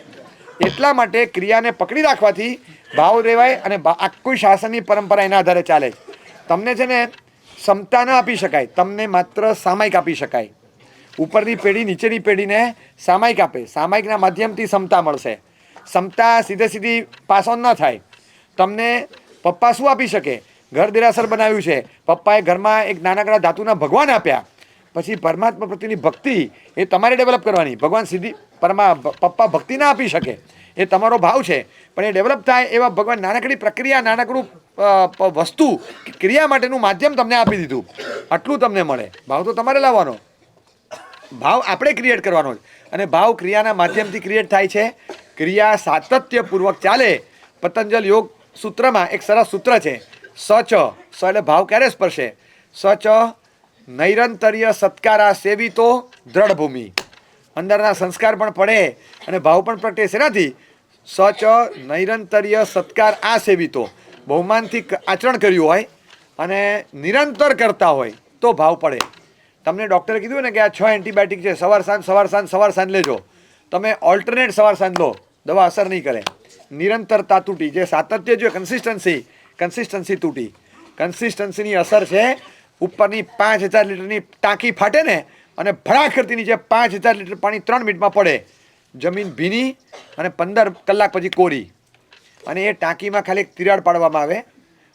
એટલા માટે ક્રિયાને પકડી રાખવાથી ભાવ રહેવાય અને આખું શાસનની પરંપરા એના આધારે ચાલે તમને છે ને ક્ષમતા ન આપી શકાય તમને માત્ર સામાયિક આપી શકાય ઉપરની પેઢી નીચેની પેઢીને સામાયિક આપે સામાયિકના માધ્યમથી ક્ષમતા મળશે ક્ષમતા સીધે સીધી પાસ ઓન ન થાય તમને પપ્પા શું આપી શકે ઘર દેરાસર બનાવ્યું છે પપ્પાએ ઘરમાં એક નાનકડા ધાતુના ભગવાન આપ્યા પછી પરમાત્મા પ્રત્યેની ભક્તિ એ તમારે ડેવલપ કરવાની ભગવાન સીધી પપ્પા ભક્તિ ના આપી શકે એ તમારો ભાવ છે પણ એ ડેવલપ થાય એવા ભગવાન નાનકડી પ્રક્રિયા નાનકડું વસ્તુ ક્રિયા માટેનું માધ્યમ તમને આપી દીધું આટલું તમને મળે ભાવ તો તમારે લાવવાનો ભાવ આપણે ક્રિએટ કરવાનો અને ભાવ ક્રિયાના માધ્યમથી ક્રિએટ થાય છે ક્રિયા સાતત્યપૂર્વક ચાલે પતંજલ યોગ સૂત્રમાં એક સરસ સૂત્ર છે સચ એટલે ભાવ ક્યારે સ્પર્શે સચ નૈરંતર્ય સત્કારા સેવિતો દ્રઢ ભૂમિ અંદરના સંસ્કાર પણ પડે અને ભાવ પણ પ્રગટે શેનાથી સચ નૈરંતર્ય સત્કાર આ સેવિતો બહુમાનથી આચરણ કર્યું હોય અને નિરંતર કરતા હોય તો ભાવ પડે તમને ડૉક્ટરે કીધું ને કે આ 6 એન્ટીબાયોટિક છે સવાર સાંજ લેજો તમે ઓલ્ટરનેટ સવાર સાંજ લો દવા અસર નહીં કરે નિરંતરતા તૂટી જે સાતત્ય જો કન્સિસ્ટન્સી તૂટી કન્સિસ્ટન્સીની અસર છે ઉપરની 5000 લીટરની ટાંકી ફાટે ને અને ભડાક કરતી નીચે 5000 લીટર પાણી 3 મિનિટમાં પડે જમીન ભીની અને 15 કલાક પછી કોરી અને એ ટાંકીમાં ખાલી એક તિરાડ પાડવામાં આવે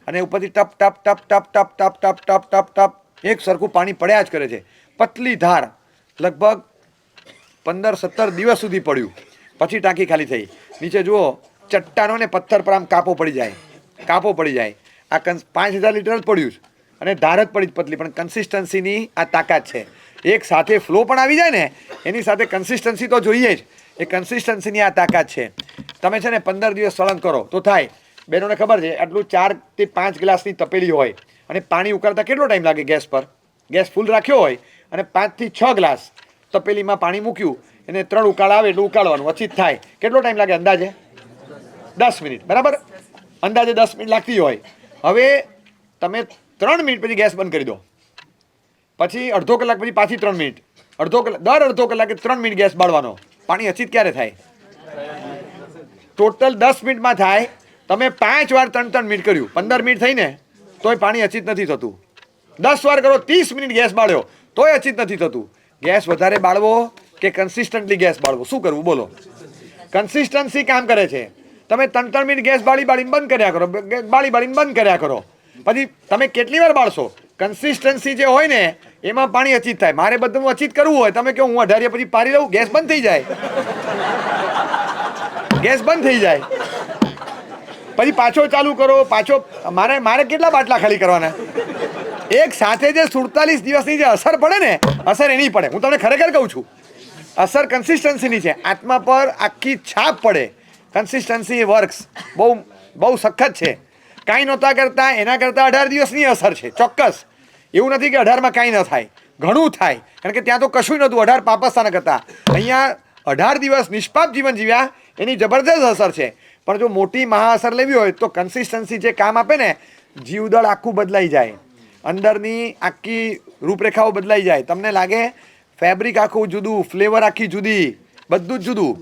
અને ઉપરથી ટપ ટપ ટપ ટપ ટપ ટપ ટપ ટપ ટપ ટપ એક સરખું પાણી પડ્યા જ કરે છે પતલી ધાર લગભગ 15-17 દિવસ સુધી પડ્યું પછી ટાંકી ખાલી થઈ નીચે જુઓ ચટ્ટાનો ને પથ્થર પર આમ કાપો પડી જાય આ 5000 લીટર જ પડ્યું છે અને ધાર જ પડી પતલી પણ કન્સિસ્ટન્સીની આ તાકાત છે એક સાથે ફ્લો પણ આવી જાય ને એની સાથે કન્સિસ્ટન્સી તો જોઈએ જ એ કન્સિસ્ટન્સીની આ તાકાત છે તમે છે ને 15 દિવસ સળંગ કરો તો થાય બહેનોને ખબર છે આટલું 4 થી 5 ગ્લાસની તપેલી હોય અને પાણી ઉકળતા કેટલો ટાઈમ લાગે ગેસ પર ગેસ ફૂલ રાખ્યો હોય અને 5 થી 6 ગ્લાસ તપેલીમાં પાણી મૂક્યું એને 3 ઉકાળ આવે એટલું ઉકાળવાનું પછી થાય કેટલો ટાઈમ લાગે અંદાજે 10 મિનિટ બરાબર અંદાજે 10 મિનિટ લાગતી હોય હવે તમે 3 મિનિટ પછી ગેસ બંધ કરી દો પછી અડધો કલાક પછી પાછી 3 મિનિટ દર અડધો કલાકે 3 મિનિટ ગેસ બાળવાનો પાણી અચિત ક્યારે થાય ટોટલ 10 મિનિટમાં થાય તમે 5 વાર 3 મિનિટ કર્યું 15 મિનિટ થઈ ને તોય પાણી અચિત નથી થતું 10 વાર કરો 30 મિનિટ ગેસ બાળ્યો તોય અચિત નથી થતું ગેસ વધારે બાળવો કે કન્સિસ્ટન્ટલી ગેસ બાળવો શું કરવું બોલો કન્સિસ્ટન્સી કામ કરે છે તમે 3 મિનિટ ગેસ બાળીને બંધ કર્યા કરો બાળીને બંધ કર્યા કરો પછી તમે કેટલી વાર બાળશો કન્સિસ્ટન્સી જે હોય ને એમાં પાણી અચિત થાય મારે બધું અચિત કરવું હોય તમે કહો હું 18 પછી પારી લઉં ગેસ બંધ થઈ જાય પછી પાછો ચાલુ કરો મારે કેટલા બાટલા ખાલી કરવાના એક સાથે જે 47 દિવસની જે અસર પડે ને અસર એની પડે હું તમને ખરેખર કહું છું અસર કન્સિસ્ટન્સીની છે આત્મા પર આખી છાપ પડે કન્સિસ્ટન્સી વર્ક્સ બહુ સખત છે કાંઈ નહોતા કરતા એના કરતાં 18 દિવસની અસર છે ચોક્કસ એવું નથી કે 18માં કાંઈ ન થાય ઘણું થાય કારણ કે ત્યાં તો કશું નહોતું 18 પાપસ્તાના કરતા અહીંયા 18 દિવસ નિષ્પાપ જીવન જીવ્યા એની જબરદસ્ત અસર છે પણ જો મોટી મહા અસર લેવી હોય તો કન્સિસ્ટન્સી જે કામ આપે ને જીવદળ આખું બદલાઈ જાય, અંદરની આખી રૂપરેખાઓ બદલાઈ જાય. તમને લાગે ફેબ્રિક આખું જુદું, ફ્લેવર આખી જુદી, બધું જ જુદું.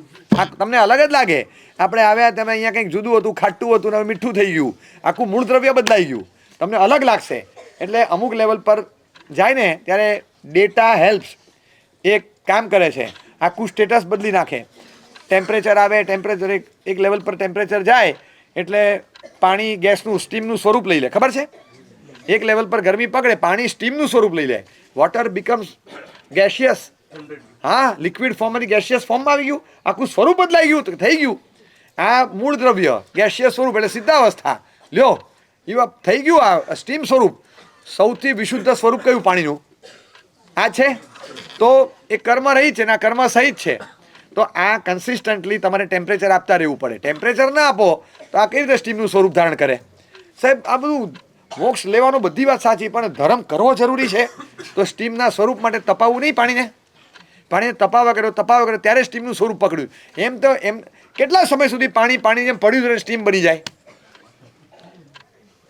તમને અલગ જ લાગે. આપણે આવ્યા તમે અહીંયા કંઈક જુદું હતું, ખાટું હતું ને હવે મીઠું થઈ ગયું, આખું મૂળ દ્રવ્ય બદલાઈ ગયું, તમને અલગ લાગશે. એટલે અમુક લેવલ પર જાય ને ત્યારે ડેટા હેલ્પ્સ એક કામ કરે છે, આખું સ્ટેટસ બદલી નાખે. ટેમ્પરેચર આવે, ટેમ્પરેચર એક લેવલ પર ટેમ્પરેચર જાય એટલે પાણી ગેસનું સ્ટીમનું સ્વરૂપ લઈ લે. ખબર છે? એક લેવલ પર ગરમી પકડે, પાણી સ્ટીમનું સ્વરૂપ લઈ લે. Water becomes gaseous. હા, લિક્વિડ ફોર્મમાંથી ગેસિયસ ફોર્મમાં આવી ગયું, આખું સ્વરૂપ બદલાઈ ગયું, થઈ ગયું. આ મૂળ દ્રવ્ય ગેસિયસ સ્વરૂપ એટલે સિદ્ધાવસ્થા. લ્યો, એવું થઈ ગયું. આ સ્ટીમ સ્વરૂપ સૌથી વિશુદ્ધ સ્વરૂપ કયું પાણીનું? આ છે. તો એ કર્મ રહી છે ને આ કર્મ સહિત છે. તો આ કન્સિસ્ટન્ટલી તમારે ટેમ્પરેચર આપતા રહેવું પડે. ટેમ્પરેચર ના આપો તો આ કઈ રીતે સ્ટીમનું સ્વરૂપ ધારણ કરે? સાહેબ, આ બધું મોક્ષ લેવાનું બધી વાત સાચી, પણ ધર્મ કરવો જરૂરી છે. તો સ્ટીમના સ્વરૂપ માટે તપાવવું નહીં પાણીને. પાણીને તપાવવા કર્યો ત્યારે સ્ટીમનું સ્વરૂપ પકડ્યું. એમ તો એમ કેટલા સમય સુધી પાણી જેમ પડ્યું રહે સ્ટીમ બની જાય?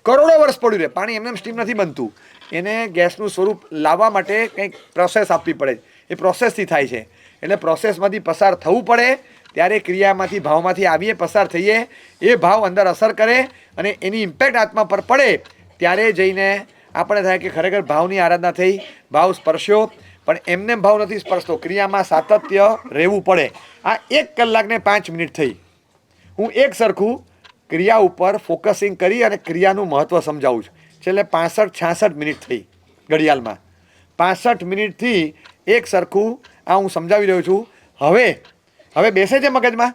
કરોડો વર્ષ પડ્યું રહે પાણી, એમને સ્ટીમ નથી બનતું. એને ગેસનું સ્વરૂપ લાવવા માટે કંઈક પ્રોસેસ આપવી પડે. એ પ્રોસેસથી થાય છે. એટલે પ્રોસેસમાંથી પસાર થવું પડે, ત્યારે ક્રિયામાંથી ભાવમાંથી આવીએ, પસાર થઈએ, એ ભાવ અંદર અસર કરે અને એની ઇમ્પેક્ટ આત્મા પર પડે, ત્યારે જઈને આપણે થાય કે ખરેખર ભાવની આરાધના થઈ, ભાવ સ્પર્શ્યો. પણ એમને ભાવ નથી સ્પર્શતો, ક્રિયામાં સાતત્ય રહેવું પડે. આ 1 કલાક ને 5 મિનિટ થઈ. હું એક સરખું ક્રિયા ઉપર ફોકસિંગ કરી અને ક્રિયાનું મહત્ત્વ સમજાવું છું. છેલ્લે 65-66 મિનિટ થઈ ઘડિયાળમાં. 65 મિનિટથી એક સરખું આ હું સમજાવી રહ્યો છું. હવે બેસે છે મગજમાં?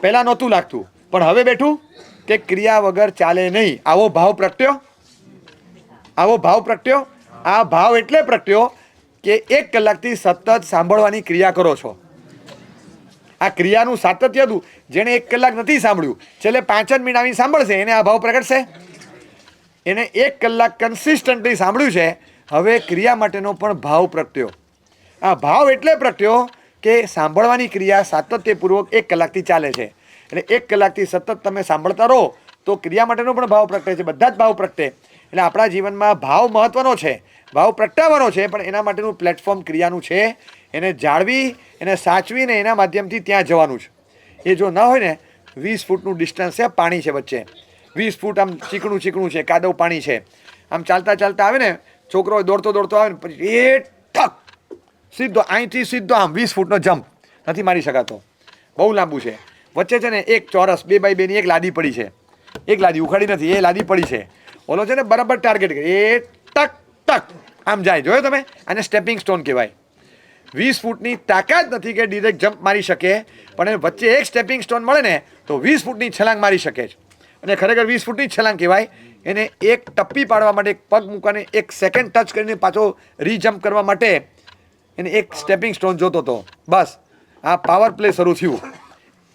પહેલાં નહોતું લાગતું, પણ હવે બેઠું કે ક્રિયા વગર ચાલે નહીં. આવો ભાવ પ્રગટ્યો. આ ભાવ એટલે પ્રગટ્યો કે 1 કલાકથી સતત સાંભળવાની ક્રિયા કરો છો. આ ક્રિયાનું સાતત્ય હતું. જેણે 1 કલાક નથી સાંભળ્યું, છેલ્લે 5 જ મિનિટ આવીને સાંભળશે, એને આ ભાવ પ્રગટશે. એને 1 કલાક કન્સિસ્ટન્ટલી સાંભળ્યું છે, હવે ક્રિયા માટેનો પણ ભાવ પ્રગટ્યો. આ ભાવ એટલે પ્રગટ્યો કે સાંભળવાની ક્રિયા સાતત્યપૂર્વક 1 કલાકથી ચાલે છે. એટલે 1 કલાકથી સતત તમે સાંભળતા રહો તો ક્રિયા માટેનો પણ ભાવ પ્રગટે છે. બધા જ ભાવ પ્રગટે. એટલે આપણા જીવનમાં ભાવ મહત્ત્વનો છે, ભાવ પ્રગટાવવાનો છે, પણ એના માટેનું પ્લેટફોર્મ ક્રિયાનું છે. એને જાળવી, એને સાચવીને એના માધ્યમથી ત્યાં જવાનું છે. એ જો ન હોય ને, 20 ફૂટનું ડિસ્ટન્સ છે, પાણી છે વચ્ચે, 20 ફૂટ આમ ચીકણું છે, કાદવ પાણી છે. આમ ચાલતા આવે ને છોકરો, દોડતો આવે ને પછી એ ઠક સીધો અહીંથી સીધો આમ 20 ફૂટનો જમ્પ નથી મારી શકાતો, બહુ લાંબુ છે. વચ્ચે છે ને એક ચોરસ 2x2ની એક લાદી પડી છે. એક લાદી ઉખાડી નથી, એ લાદી પડી છે. ઓલો છે ને બરાબર ટાર્ગેટ કરે, એ ટક ટક આમ જાય. જોયો તમે? આને સ્ટેપિંગ સ્ટોન કહેવાય. 20 ફૂટની તાકાત નથી કે ડિરેક્ટ જમ્પ મારી શકે, પણ વચ્ચે એક સ્ટેપિંગ સ્ટોન મળે ને તો 20 ફૂટની છલાંગ મારી શકે છે. અને ખરેખર 20 ફૂટની છલાંગ કહેવાય. એને એક ટપ્પી પાડવા માટે, એક પગ મૂકવાને 1 સેકન્ડ ટચ કરીને પાછો રીજમ્પ કરવા માટે એને એક સ્ટેપિંગ સ્ટોન જોતો હતો. બસ આ પાવર પ્લે શરૂ થયું.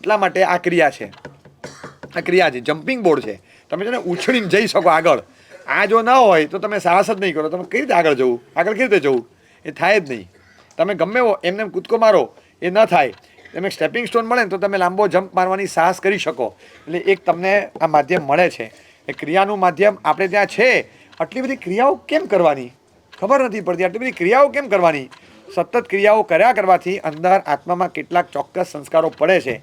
એટલા માટે આ ક્રિયા છે. જમ્પિંગ બોર્ડ છે. તમે છે ને ઉછળીને જઈ શકો આગળ. આ જો ન હોય તો તમે સાહસ જ નહીં કરો. તમે કઈ રીતે આગળ જવું? આગળ કેવી રીતે જવું? એ થાય જ નહીં. તમે ગમે એમને કૂદકો મારો, એ ન થાય. તમે સ્ટેપિંગ સ્ટોન મળે ને તો તમે લાંબો જમ્પ મારવાની સાહસ કરી શકો. એટલે એક તમને આ માધ્યમ મળે છે. એ ક્રિયાનું માધ્યમ આપણે ત્યાં છે. આટલી બધી ક્રિયાઓ કેમ કરવાની ખબર નથી પડતી. આટલી બધી ક્રિયાઓ કેમ કરવાની? સતત ક્રિયાઓ કર્યા કરવાથી અંદર આત્મામાં કેટલાક ચોક્કસ સંસ્કારો પડે છે.